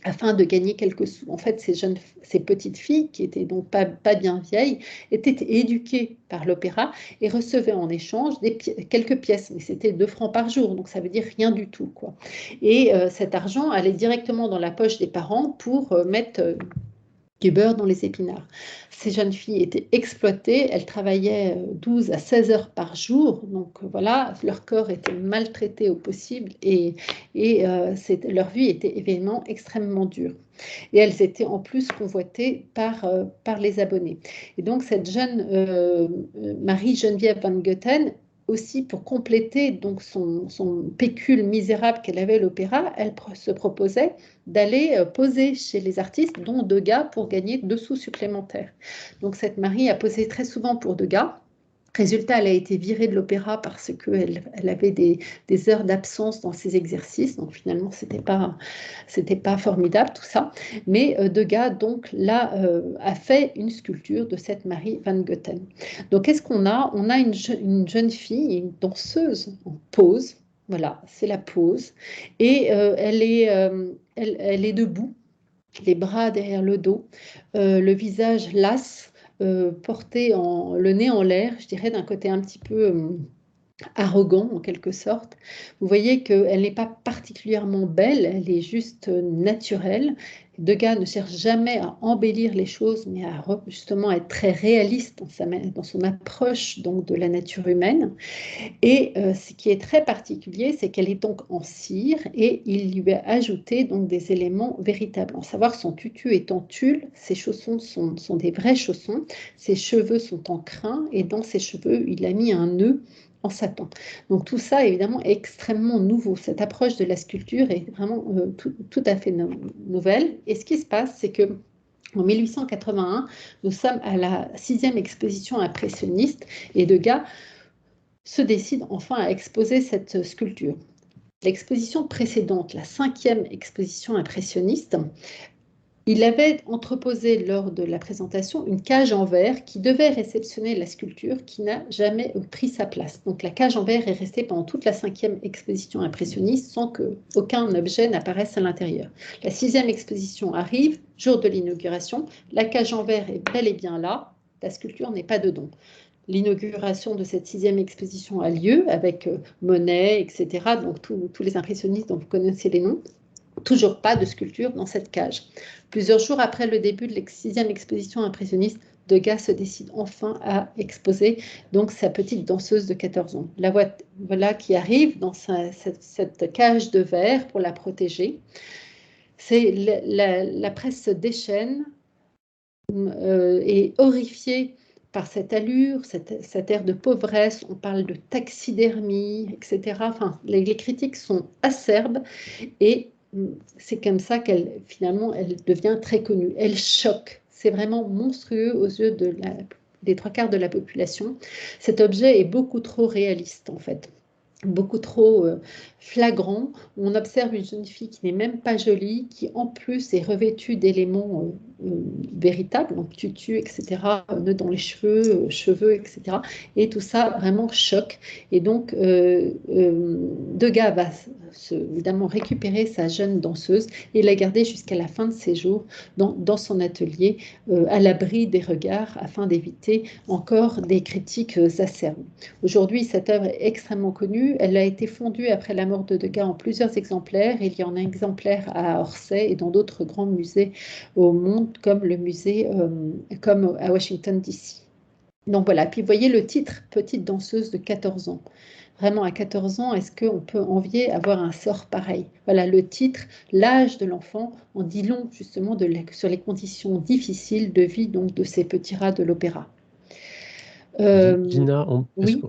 afin de gagner quelques sous. En fait, ces petites filles, qui étaient donc pas bien vieilles, étaient éduquées par l'opéra et recevaient en échange quelques pièces. Mais c'était 2 francs par jour, donc ça veut dire rien du tout, quoi. Et cet argent allait directement dans la poche des parents pour mettre du beurre dans les épinards. Ces jeunes filles étaient exploitées, elles travaillaient 12 à 16 heures par jour, donc voilà, leur corps était maltraité au possible et leur vie était évidemment extrêmement dure. Et elles étaient en plus convoitées par les abonnés. Et donc cette jeune Marie-Geneviève Van Goethen, aussi pour compléter donc son pécule misérable qu'elle avait à l'opéra, elle se proposait d'aller poser chez les artistes, dont Degas, pour gagner 2 sous supplémentaires. Donc cette Marie a posé très souvent pour Degas. Résultat, elle a été virée de l'opéra parce qu'elle avait des heures d'absence dans ses exercices. Donc finalement, c'était pas formidable tout ça. Mais Degas, donc, là, a fait une sculpture de cette Marie Van Goethen. Donc qu'est-ce qu'on a? On a une jeune fille, une danseuse en pose. Voilà, c'est la pose. Et elle est debout, les bras derrière le dos, le visage las, porté le nez en l'air, je dirais d'un côté un petit peu arrogant en quelque sorte. Vous voyez qu'elle n'est pas particulièrement belle, elle est juste naturelle Degas ne cherche jamais à embellir les choses, mais à justement être très réaliste dans son approche donc, de la nature humaine. Et ce qui est très particulier, c'est qu'elle est donc en cire et il lui a ajouté donc des éléments véritables. En savoir, son tutu est en tulle, ses chaussons sont des vrais chaussons, ses cheveux sont en crin et dans ses cheveux, il a mis un nœud en satin. Donc tout ça, évidemment, est extrêmement nouveau. Cette approche de la sculpture est vraiment tout à fait nouvelle. Et ce qui se passe, c'est que en 1881, nous sommes à la 6e exposition impressionniste et Degas se décide enfin à exposer cette sculpture. L'exposition précédente, la 5e exposition impressionniste, il avait entreposé lors de la présentation une cage en verre qui devait réceptionner la sculpture qui n'a jamais pris sa place. Donc la cage en verre est restée pendant toute la 5e exposition impressionniste sans qu'aucun objet n'apparaisse à l'intérieur. La 6e exposition arrive, jour de l'inauguration, la cage en verre est bel et bien là, la sculpture n'est pas dedans. L'inauguration de cette 6e exposition a lieu avec Monet, etc., donc tous les impressionnistes dont vous connaissez les noms. Toujours pas de sculpture dans cette cage. Plusieurs jours après le début de la 6e exposition impressionniste, Degas se décide enfin à exposer donc sa petite danseuse de 14 ans. La voilà qui arrive dans cette cage de verre pour la protéger. La presse se déchaîne et horrifiée par cette allure, cet air de pauvresse, on parle de taxidermie, etc. Enfin, les critiques sont acerbes et c'est comme ça qu'elle, finalement, elle devient très connue. Elle choque. C'est vraiment monstrueux aux yeux des 3/4 de la population. Cet objet est beaucoup trop réaliste, en fait. Beaucoup trop flagrant. On observe une jeune fille qui n'est même pas jolie, qui en plus est revêtue d'éléments véritables, donc tutu, etc., nœuds dans les cheveux, etc. Et tout ça vraiment choque. Et donc, Degas va évidemment récupérer sa jeune danseuse et la garder jusqu'à la fin de ses jours dans son atelier, à l'abri des regards, afin d'éviter encore des critiques acerbes. Aujourd'hui, cette œuvre est extrêmement connue. Elle a été fondue après la mort de Degas en plusieurs exemplaires. Il y en a un exemplaire à Orsay et dans d'autres grands musées au monde, comme le musée, comme à Washington, D.C. Donc voilà, puis vous voyez le titre, Petite danseuse de 14 ans. Vraiment, à 14 ans, est-ce qu'on peut envier avoir un sort pareil? Voilà, le titre, l'âge de l'enfant, en dit long justement sur les conditions difficiles de vie donc, de ces petits rats de l'opéra. Lina, Oui,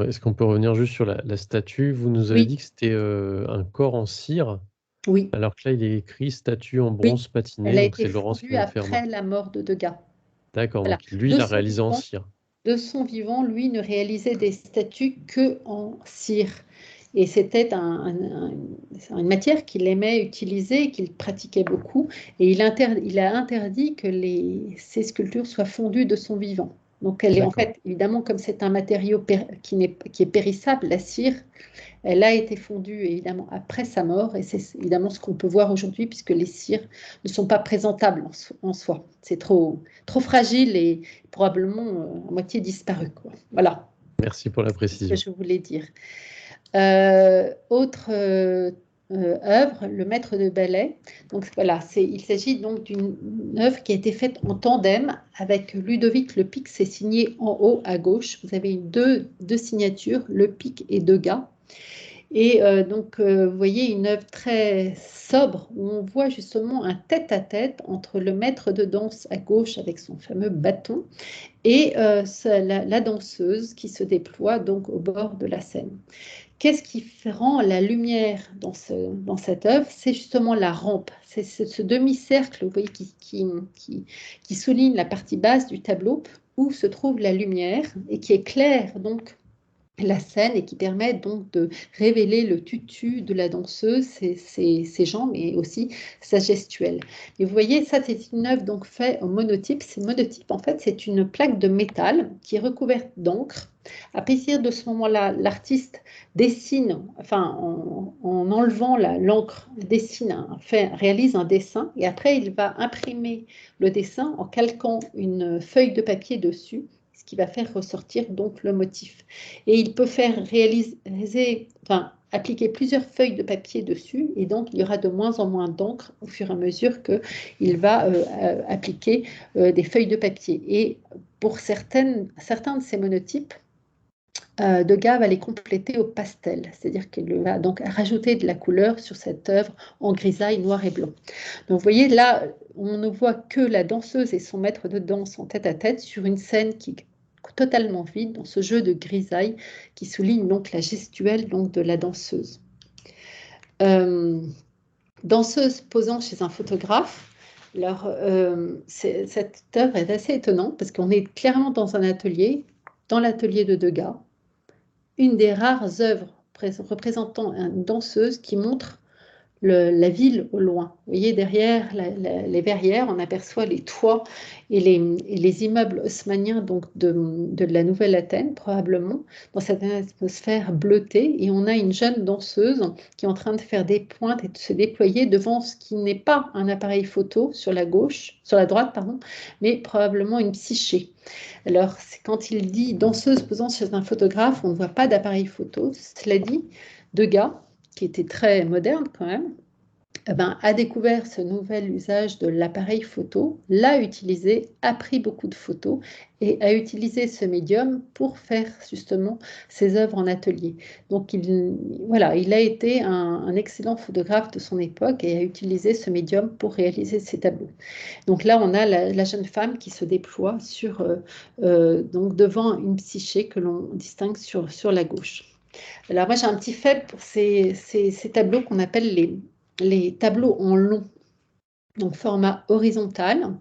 est-ce qu'on peut revenir juste sur la statue? Vous nous avez oui, dit que c'était un corps en cire, oui, alors que là, il est écrit statue en oui. bronze patiné, Elle a donc été c'est Laurence qui fondue nous le fait après remarquer. la mort de Degas. D'accord, Voilà. donc lui, De il a son réalisé en vivant, cire. lui ne réalisait des statues que en cire. Et c'était une matière qu'il aimait utiliser, qu'il pratiquait beaucoup. Et il a interdit que ces sculptures soient fondues de son vivant. Donc elle est en D'accord. fait, évidemment, comme c'est un matériau qui est périssable, la cire, elle a été fondue évidemment après sa mort et c'est évidemment ce qu'on peut voir aujourd'hui puisque les cires ne sont pas présentables en soi. C'est trop fragile et probablement à moitié disparu, quoi. Voilà, Merci pour la c'est ce que précision. je voulais dire. Autre œuvre, Le Maître de ballet. Donc voilà, il s'agit donc d'une œuvre qui a été faite en tandem avec Ludovic Lepic. C'est signé en haut à gauche. Vous avez deux signatures, Lepic et Degas. Et donc, vous voyez une œuvre très sobre où on voit justement un tête-à-tête entre le maître de danse à gauche avec son fameux bâton et la danseuse qui se déploie donc au bord de la scène. Qu'est-ce qui rend la lumière dans cette œuvre? C'est justement la rampe, c'est ce demi-cercle, vous voyez, qui souligne la partie basse du tableau où se trouve la lumière et qui éclaire donc la scène et qui permet donc de révéler le tutu de la danseuse, ses jambes et aussi sa gestuelle. Et vous voyez, ça c'est une œuvre donc faite en monotype. Ces monotypes, en fait, c'est une plaque de métal qui est recouverte d'encre. À partir de ce moment-là, l'artiste dessine, enfin en enlevant l'encre, réalise un dessin et après il va imprimer le dessin en calquant une feuille de papier dessus, ce qui va faire ressortir donc le motif. Et il peut faire appliquer plusieurs feuilles de papier dessus, et donc il y aura de moins en moins d'encre au fur et à mesure qu'il va appliquer des feuilles de papier. Et pour certains de ces monotypes, Degas va les compléter au pastel, c'est-à-dire qu'il va donc rajouter de la couleur sur cette œuvre en grisaille, noir et blanc. Donc vous voyez là, on ne voit que la danseuse et son maître de danse en tête-à-tête sur une scène qui est totalement vide, dans ce jeu de grisaille qui souligne donc la gestuelle donc, de la danseuse. Danseuse posant chez un photographe. Alors, cette œuvre est assez étonnante parce qu'on est clairement dans un atelier, dans l'atelier de Degas, une des rares œuvres représentant une danseuse qui montre la ville au loin. Vous voyez, derrière les verrières, on aperçoit les toits et les immeubles haussmanniens donc de la Nouvelle-Athènes, probablement, dans cette atmosphère bleutée. Et on a une jeune danseuse qui est en train de faire des pointes et de se déployer devant ce qui n'est pas un appareil photo sur la droite, pardon, mais probablement une psyché. Alors, quand il dit danseuse posant chez un photographe, on ne voit pas d'appareil photo. Cela dit, Degas, qui était très moderne quand même, a découvert ce nouvel usage de l'appareil photo, l'a utilisé, a pris beaucoup de photos et a utilisé ce médium pour faire justement ses œuvres en atelier. Donc il a été un excellent photographe de son époque et a utilisé ce médium pour réaliser ses tableaux. Donc là, on a la jeune femme qui se déploie donc devant une psyché que l'on distingue sur la gauche. Alors moi, j'ai un petit faible pour ces tableaux qu'on appelle les tableaux en long, donc format horizontal.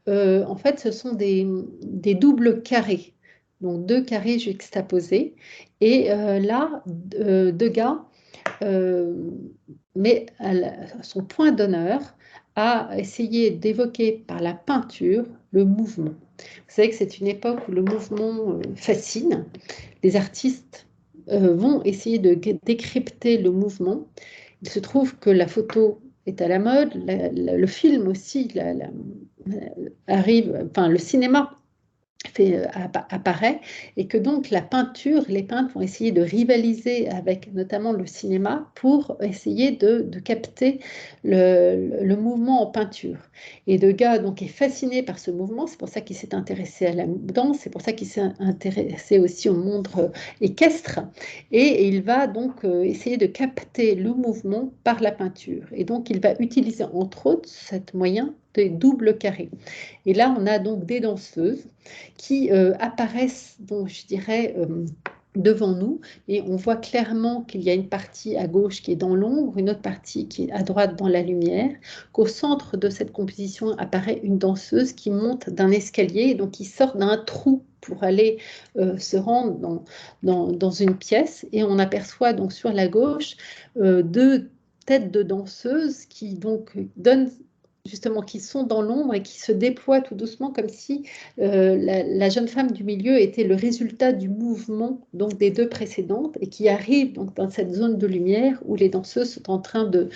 En fait, ce sont des doubles carrés, donc 2 carrés juxtaposés. Et là, Degas met son point d'honneur à essayer d'évoquer par la peinture le mouvement. Vous savez que c'est une époque où le mouvement fascine. Les artistes vont essayer de décrypter le mouvement. Il se trouve que la photo est à la mode, le film aussi arrive, enfin le cinéma apparaît, et que donc la peinture, les peintres vont essayer de rivaliser avec notamment le cinéma pour essayer de capter le mouvement en peinture. Et Degas donc est fasciné par ce mouvement, c'est pour ça qu'il s'est intéressé à la danse, c'est pour ça qu'il s'est intéressé aussi au monde équestre, et il va donc essayer de capter le mouvement par la peinture. Et donc il va utiliser entre autres cet moyen des doubles carrés. Et là, on a donc des danseuses qui apparaissent, donc, je dirais, devant nous, et on voit clairement qu'il y a une partie à gauche qui est dans l'ombre, une autre partie qui est à droite dans la lumière, qu'au centre de cette composition apparaît une danseuse qui monte d'un escalier, et donc qui sort d'un trou pour aller se rendre dans une pièce, et on aperçoit donc sur la gauche 2 têtes de danseuses qui donc donnent justement, qui sont dans l'ombre et qui se déploient tout doucement comme si la jeune femme du milieu était le résultat du mouvement donc, des 2 précédentes et qui arrive donc, dans cette zone de lumière où les danseuses sont en train de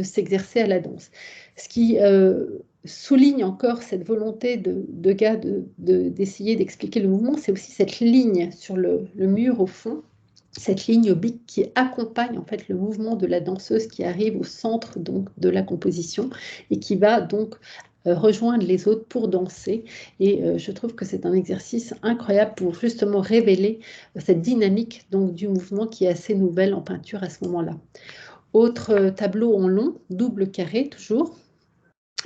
s'exercer à la danse. Ce qui souligne encore cette volonté de Degas d'essayer d'expliquer le mouvement, c'est aussi cette ligne sur le mur au fond, cette ligne oblique qui accompagne en fait le mouvement de la danseuse qui arrive au centre donc de la composition et qui va donc rejoindre les autres pour danser. Et je trouve que c'est un exercice incroyable pour justement révéler cette dynamique donc du mouvement qui est assez nouvelle en peinture à ce moment-là. Autre tableau en long, double carré toujours.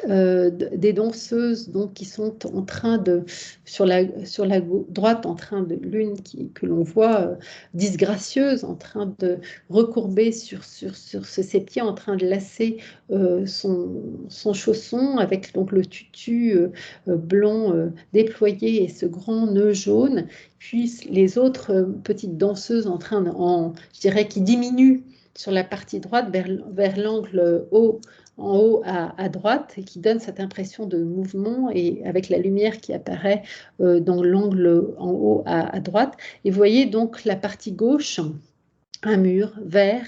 Des danseuses donc, qui sont en train de, sur la droite, en train de l'une que l'on voit disgracieuse, en train de recourber sur ses pieds, en train de lasser son chausson avec donc, le tutu blanc déployé et ce grand nœud jaune, puis les autres petites danseuses en train je dirais, qui diminuent sur la partie droite vers l'angle haut, en haut à droite, et qui donne cette impression de mouvement et avec la lumière qui apparaît dans l'angle en haut à droite. Et vous voyez donc la partie gauche, un mur vert,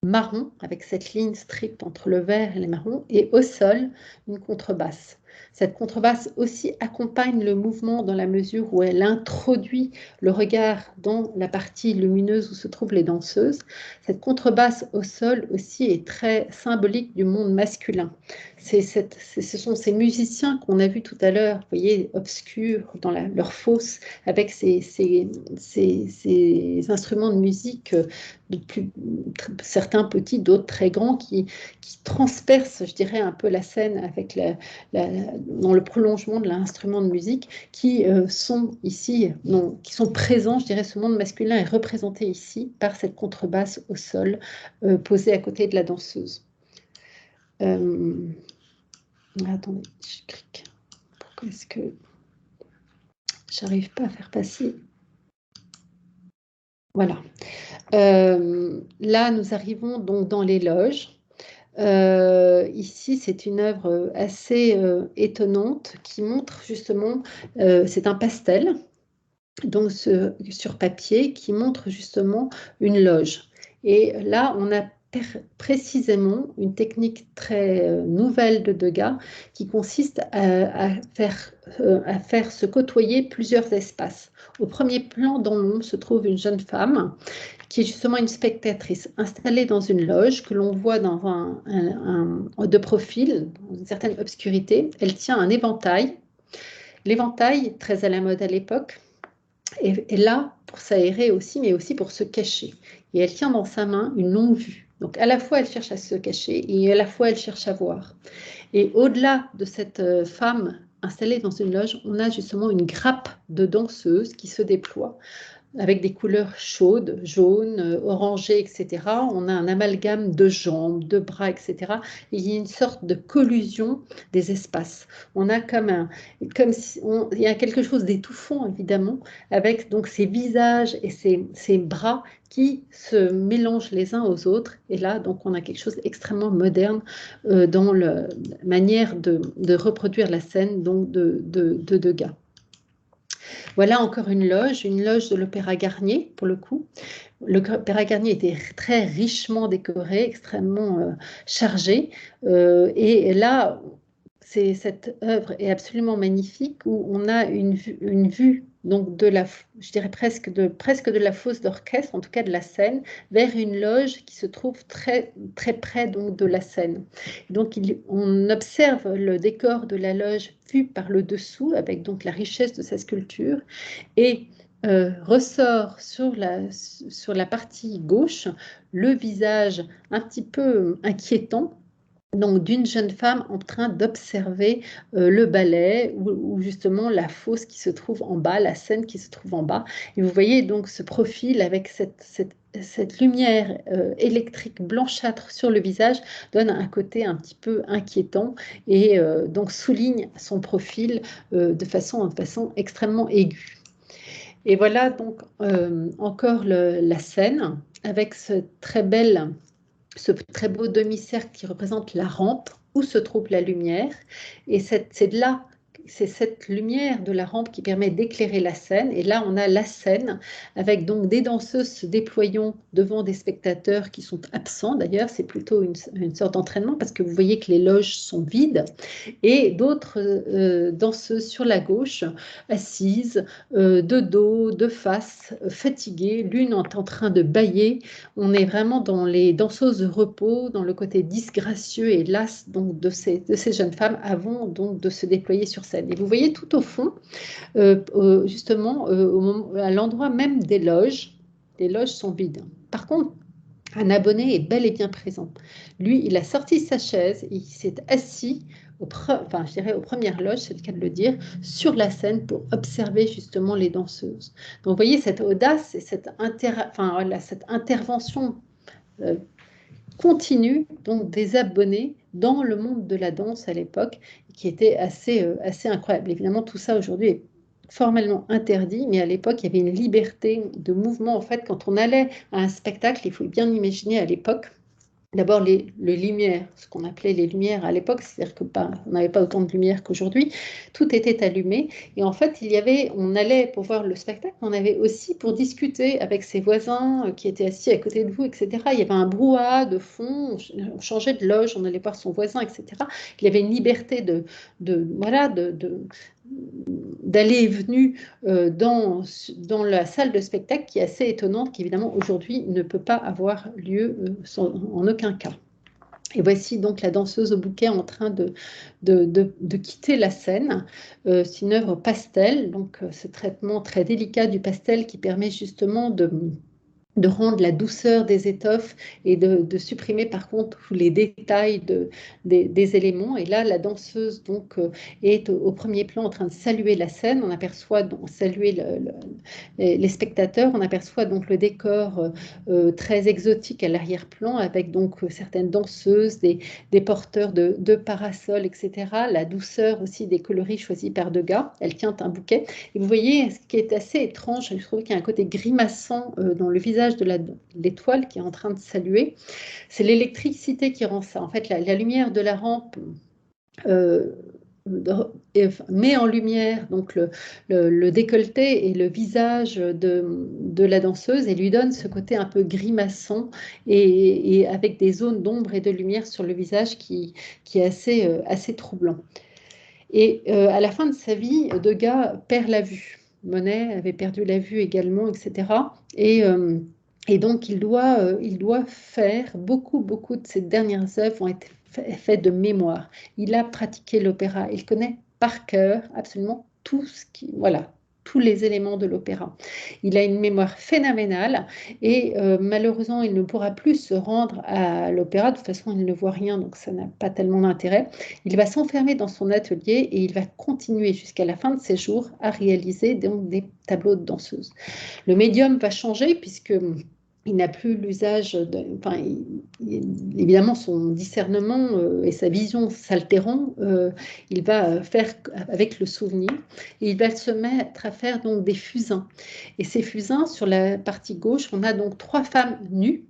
marron, avec cette ligne stricte entre le vert et le marron, et au sol, une contrebasse. Cette contrebasse aussi accompagne le mouvement dans la mesure où elle introduit le regard dans la partie lumineuse où se trouvent les danseuses. Cette contrebasse au sol aussi est très symbolique du monde masculin. Ce sont ces musiciens qu'on a vus tout à l'heure, vous voyez, obscurs dans leur fosse, avec ces instruments de musique, certains petits, d'autres très grands, qui transpercent, je dirais, un peu la scène avec dans le prolongement de l'instrument de musique, qui sont ici, qui sont présents, je dirais, ce monde masculin est représenté ici par cette contrebasse au sol posée à côté de la danseuse. Attendez, je clique. Pourquoi est-ce que j'arrive pas à faire passer? Voilà. Là, nous arrivons donc dans les loges. Ici, c'est une œuvre assez étonnante qui montre justement, c'est un pastel, donc sur papier, qui montre justement une loge. Et là, on a précisément une technique très nouvelle de Degas qui consiste à faire se côtoyer plusieurs espaces. Au premier plan, dans l'ombre, se trouve une jeune femme qui est justement une spectatrice installée dans une loge que l'on voit dans de profil, dans une certaine obscurité. Elle tient un éventail. L'éventail, très à la mode à l'époque, est là pour s'aérer aussi, mais aussi pour se cacher. Et elle tient dans sa main une longue vue. Donc à la fois elle cherche à se cacher et à la fois elle cherche à voir. Et au-delà de cette femme installée dans une loge, on a justement une grappe de danseuses qui se déploie avec des couleurs chaudes, jaunes, orangées, etc. On a un amalgame de jambes, de bras, etc. Et il y a une sorte de collusion des espaces. On a il y a quelque chose d'étouffant, évidemment, avec donc ces visages et ces bras qui se mélangent les uns aux autres. Et là, donc, on a quelque chose d'extrêmement moderne dans la manière de reproduire la scène donc de Degas. Voilà encore une loge de l'Opéra Garnier, pour le coup. L'Opéra Garnier était très richement décoré, extrêmement chargé. Et là, cette œuvre est absolument magnifique, où on a une vue donc je dirais presque de la fosse d'orchestre, en tout cas de la scène, vers une loge qui se trouve très, très près donc, de la scène. Donc on observe le décor de la loge vu par le dessous, avec donc la richesse de sa sculpture, et ressort sur la partie gauche le visage un petit peu inquiétant, donc d'une jeune femme en train d'observer le ballet ou justement la fosse qui se trouve en bas, la scène qui se trouve en bas. Et vous voyez donc ce profil avec cette lumière électrique blanchâtre sur le visage donne un côté un petit peu inquiétant et donc souligne son profil de façon extrêmement aiguë. Et voilà donc encore la scène avec ce très beau demi-cercle qui représente la rampe où se trouve la lumière. Et c'est cette lumière de la rampe qui permet d'éclairer la scène. Et là, on a la scène avec donc des danseuses se déployant devant des spectateurs qui sont absents. D'ailleurs, c'est plutôt une sorte d'entraînement parce que vous voyez que les loges sont vides. Et d'autres danseuses sur la gauche, assises, de dos, de face, fatiguées. L'une est en train de bâiller. On est vraiment dans les danseuses de repos, dans le côté disgracieux et las donc, de ces jeunes femmes avant donc, de se déployer sur scène. Et vous voyez tout au fond, justement, à l'endroit même des loges, les loges sont vides. Par contre, un abonné est bel et bien présent. Lui, il a sorti sa chaise, il s'est assis, je dirais aux premières loges, c'est le cas de le dire, sur la scène pour observer justement les danseuses. Donc, vous voyez cette audace et cette intervention continue donc des abonnés dans le monde de la danse à l'époque, qui était assez incroyable. Évidemment, tout ça aujourd'hui est formellement interdit, mais à l'époque, il y avait une liberté de mouvement. En fait, quand on allait à un spectacle, il faut bien imaginer à l'époque, d'abord les lumières, ce qu'on appelait les lumières à l'époque, c'est-à-dire que on n'avait pas autant de lumière qu'aujourd'hui, tout était allumé. Et en fait, on allait pour voir le spectacle, on avait aussi pour discuter avec ses voisins qui étaient assis à côté de vous, etc. Il y avait un brouhaha de fond, on changeait de loge, on allait voir son voisin, etc. Il y avait une liberté voilà, d'aller et venir dans la salle de spectacle qui est assez étonnante, qui évidemment aujourd'hui ne peut pas avoir lieu en aucun cas. Et voici donc la danseuse au bouquet en train de quitter la scène. C'est une œuvre pastel, donc ce traitement très délicat du pastel qui permet justement de rendre la douceur des étoffes et de supprimer par contre tous les détails des éléments. Et là, la danseuse donc est au premier plan en train de saluer la scène. On aperçoit donc saluer les spectateurs. On aperçoit donc le décor très exotique à l'arrière-plan avec donc certaines danseuses, des porteurs de parasols, etc. La douceur aussi des coloris choisis par Degas. Elle tient un bouquet. Et vous voyez, ce qui est assez étrange, je trouve qu'il y a un côté grimaçant dans le visage de l'étoile qui est en train de saluer. C'est l'électricité qui rend ça. En fait, la lumière de la rampe met en lumière donc le décolleté et le visage de la danseuse et lui donne ce côté un peu grimaçant et avec des zones d'ombre et de lumière sur le visage qui est assez troublant. Et à la fin de sa vie, Degas perd la vue. Monet avait perdu la vue également, etc. Et donc, il doit faire beaucoup de ses dernières œuvres ont été faites de mémoire. Il a pratiqué l'opéra. Il connaît par cœur absolument tout ce qui, voilà, tous les éléments de l'opéra. Il a une mémoire phénoménale et malheureusement, il ne pourra plus se rendre à l'opéra. De toute façon, il ne voit rien, donc ça n'a pas tellement d'intérêt. Il va s'enfermer dans son atelier et il va continuer jusqu'à la fin de ses jours à réaliser donc des tableaux de danseuses. Le médium va changer puisque il n'a plus l'usage enfin, évidemment, son discernement et sa vision s'altérant, il va faire avec le souvenir et il va se mettre à faire donc des fusains. Et ces fusains, sur la partie gauche, on a donc 3 femmes nues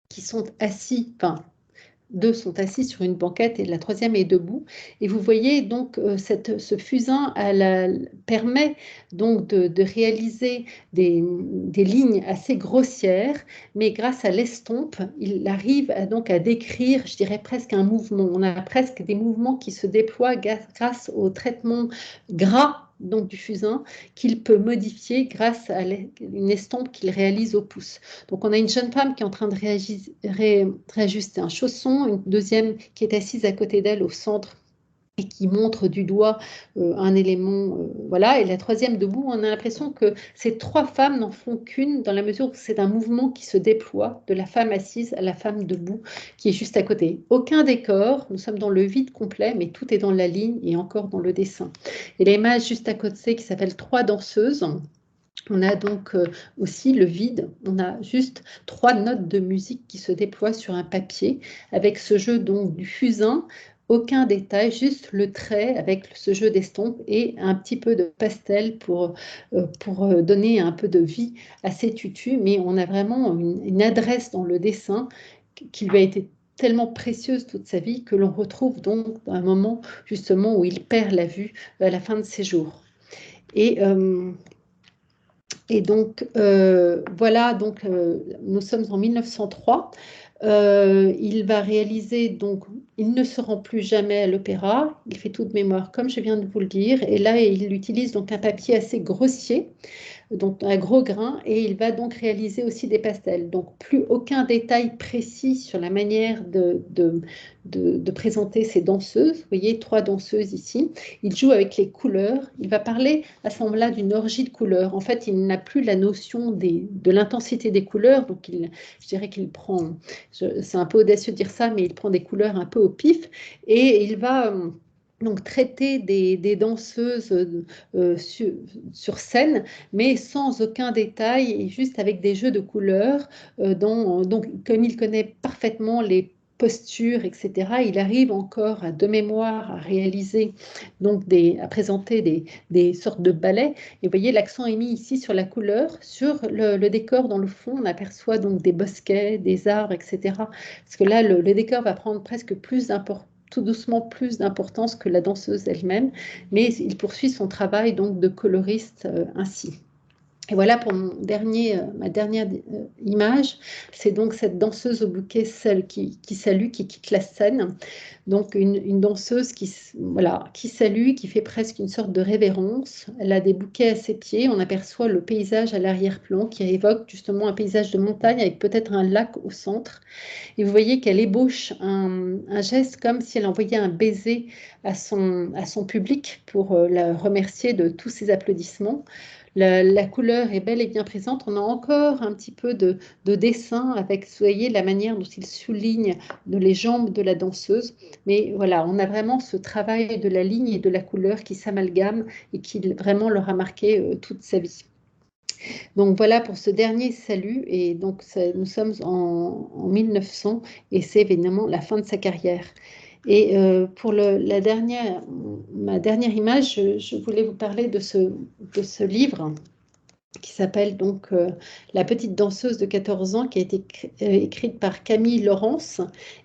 qui sont assises, enfin, 2 sont assis sur une banquette et la troisième est debout. Et vous voyez donc ce fusain permet donc de réaliser des lignes assez grossières, mais grâce à l'estompe, il arrive donc à décrire, je dirais presque un mouvement. On a presque des mouvements qui se déploient grâce au traitement gras donc du fusain qu'il peut modifier grâce à une estompe qu'il réalise au pouce. Donc on a une jeune femme qui est en train de réajuster un chausson, une deuxième qui est assise à côté d'elle au centre et qui montre du doigt un élément, voilà, et la troisième debout, on a l'impression que ces 3 femmes n'en font qu'une dans la mesure où c'est un mouvement qui se déploie de la femme assise à la femme debout qui est juste à côté. Aucun décor, nous sommes dans le vide complet, mais tout est dans la ligne et encore dans le dessin. Et l'image juste à côté qui s'appelle 3 danseuses. On a donc aussi le vide, on a juste 3 notes de musique qui se déploient sur un papier avec ce jeu donc du fusain, aucun détail, juste le trait avec ce jeu d'estompe et un petit peu de pastel pour donner un peu de vie à ces tutus, mais on a vraiment une adresse dans le dessin qui lui a été tellement précieuse toute sa vie que l'on retrouve donc à un moment justement où il perd la vue à la fin de ses jours. Et donc, voilà, donc, nous sommes en 1903. Il va réaliser, donc, il ne se rend plus jamais à l'opéra. Il fait tout de mémoire, comme je viens de vous le dire. Et là, il utilise donc un papier assez grossier, donc un gros grain, et il va donc réaliser aussi des pastels. Donc, plus aucun détail précis sur la manière de présenter ces danseuses. Vous voyez, 3 danseuses ici. Il joue avec les couleurs. Il va parler à ce moment-là d'une orgie de couleurs. En fait, il n'a plus la notion de l'intensité des couleurs. Donc, je dirais qu'il prend, c'est un peu audacieux de dire ça, mais il prend des couleurs un peu au pif. Et il va donc traiter des danseuses sur scène, mais sans aucun détail et juste avec des jeux de couleurs. Donc, comme il connaît parfaitement les posture, etc. Il arrive encore de mémoire à réaliser, donc à présenter des sortes de ballets. Et vous voyez, l'accent est mis ici sur la couleur, sur le décor. Dans le fond, on aperçoit donc des bosquets, des arbres, etc. Parce que là, le décor va prendre presque tout doucement plus d'importance que la danseuse elle-même, mais il poursuit son travail donc de coloriste ainsi. Et voilà pour ma dernière image, c'est donc cette danseuse au bouquet qui salue, qui quitte la scène. Donc une danseuse qui salue, qui fait presque une sorte de révérence. Elle a des bouquets à ses pieds, on aperçoit le paysage à l'arrière-plan qui évoque justement un paysage de montagne avec peut-être un lac au centre. Et vous voyez qu'elle ébauche un geste comme si elle envoyait un baiser à son public pour la remercier de tous ses applaudissements. La couleur est bel et bien présente. On a encore un petit peu de dessin avec, vous voyez, la manière dont il souligne les jambes de la danseuse. Mais voilà, on a vraiment ce travail de la ligne et de la couleur qui s'amalgame et qui vraiment leur a marqué toute sa vie. Donc voilà pour ce dernier salut. Et donc nous sommes en 1900 et c'est évidemment la fin de sa carrière. Et pour ma dernière image, je voulais vous parler de ce livre qui s'appelle donc La petite danseuse de 14 ans, qui a été écrite par Camille Laurence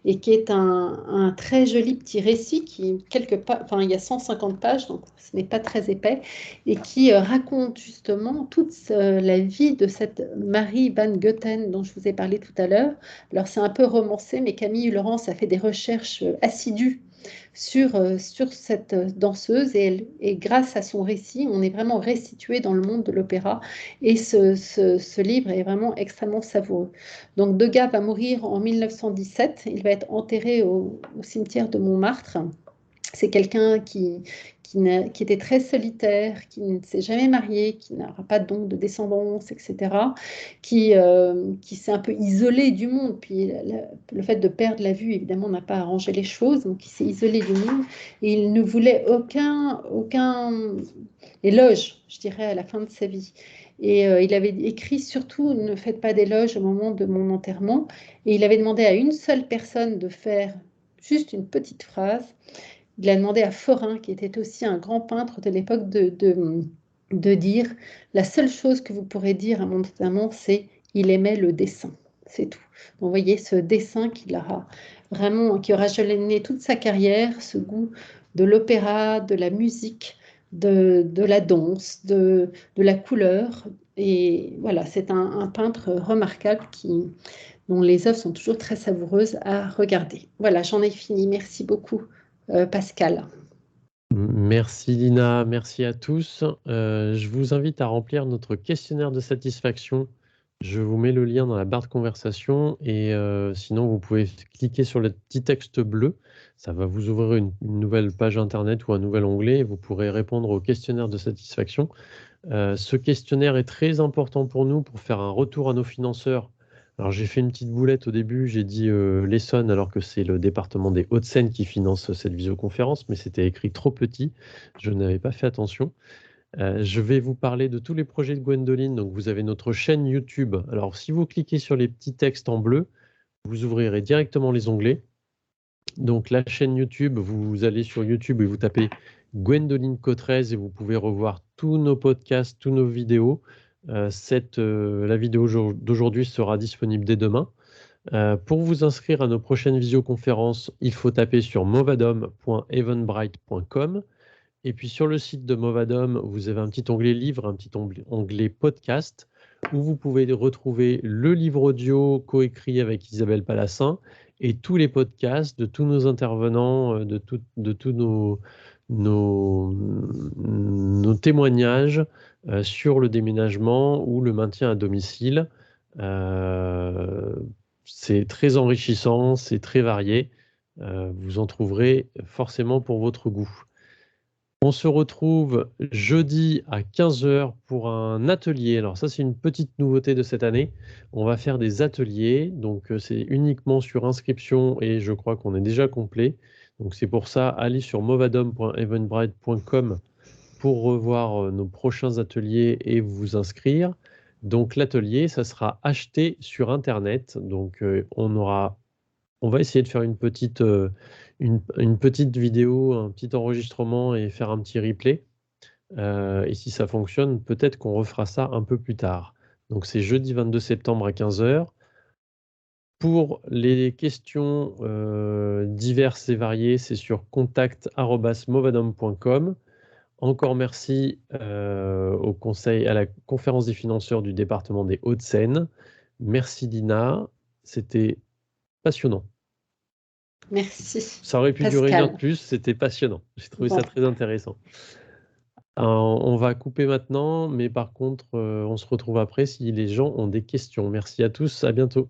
et qui est un très joli petit récit qui, il y a 150 pages, donc ce n'est pas très épais, et qui raconte justement toute la vie de cette Marie Van Goethen dont je vous ai parlé tout à l'heure. Alors c'est un peu romancé, mais Camille Laurence a fait des recherches assidues sur cette danseuse et grâce à son récit, on est vraiment restitué dans le monde de l'opéra et ce livre est vraiment extrêmement savoureux. Donc Degas va mourir en 1917, il va être enterré au cimetière de Montmartre. C'est quelqu'un qui était très solitaire, qui ne s'est jamais marié, qui n'aura pas donc de descendance, etc., qui s'est un peu isolé du monde. Puis le fait de perdre la vue, évidemment, n'a pas arrangé les choses, donc il s'est isolé du monde et il ne voulait aucun éloge, je dirais, à la fin de sa vie. Et il avait écrit surtout ne faites pas d'éloge au moment de mon enterrement. Et il avait demandé à une seule personne de faire juste une petite phrase. Il a demandé à Forain, qui était aussi un grand peintre de l'époque, de dire la seule chose que vous pourrez dire à mon enterrement, c'est il aimait le dessin. C'est tout. Donc, vous voyez ce dessin qui aura jalonné toute sa carrière, ce goût de l'opéra, de la musique, de la danse, de la couleur. Et voilà, c'est un peintre remarquable dont les œuvres sont toujours très savoureuses à regarder. Voilà, j'en ai fini. Merci beaucoup, Pascal. Merci Lina, merci à tous. Je vous invite à remplir notre questionnaire de satisfaction. Je vous mets le lien dans la barre de conversation et sinon vous pouvez cliquer sur le petit texte bleu. Ça va vous ouvrir une nouvelle page internet ou un nouvel onglet et vous pourrez répondre au questionnaire de satisfaction. Ce questionnaire est très important pour nous pour faire un retour à nos financeurs. Alors j'ai fait une petite boulette au début, j'ai dit l'Essonne alors que c'est le département des Hauts-de-Seine qui finance cette visioconférence, mais c'était écrit trop petit, je n'avais pas fait attention. Je vais vous parler de tous les projets de Gwendoline. Donc vous avez notre chaîne YouTube. Alors si vous cliquez sur les petits textes en bleu, vous ouvrirez directement les onglets. Donc la chaîne YouTube, vous allez sur YouTube et vous tapez Gwendoline Cotrez et vous pouvez revoir tous nos podcasts, tous nos vidéos. La vidéo d'aujourd'hui sera disponible dès demain. Pour vous inscrire à nos prochaines visioconférences, il faut taper sur movadom.eventbrite.com. Et puis sur le site de Movadom, vous avez un petit onglet livre, un petit onglet podcast, où vous pouvez retrouver le livre audio coécrit avec Isabelle Palassin et tous les podcasts de tous nos intervenants, de tous nos témoignages sur le déménagement ou le maintien à domicile. C'est très enrichissant, c'est très varié. Vous en trouverez forcément pour votre goût. On se retrouve jeudi à 15 h pour un atelier. Alors ça, c'est une petite nouveauté de cette année. On va faire des ateliers, donc c'est uniquement sur inscription et je crois qu'on est déjà complet. Donc c'est pour ça, allez sur movadom.eventbrite.com pour revoir nos prochains ateliers et vous inscrire. Donc l'atelier, ça sera acheté sur Internet. Donc on aura On va essayer de faire une petite vidéo, un petit enregistrement et faire un petit replay. Et si ça fonctionne, peut-être qu'on refera ça un peu plus tard. Donc c'est jeudi 22 septembre à 15 h. Pour les questions diverses et variées, c'est sur contact@movadom.com. Encore merci au conseil, à la conférence des financeurs du département des Hauts-de-Seine. Merci Lina, c'était passionnant. Merci. Ça aurait pu durer 1 heure de plus, c'était passionnant. J'ai trouvé ça très intéressant. On va couper maintenant, mais par contre, on se retrouve après si les gens ont des questions. Merci à tous, à bientôt.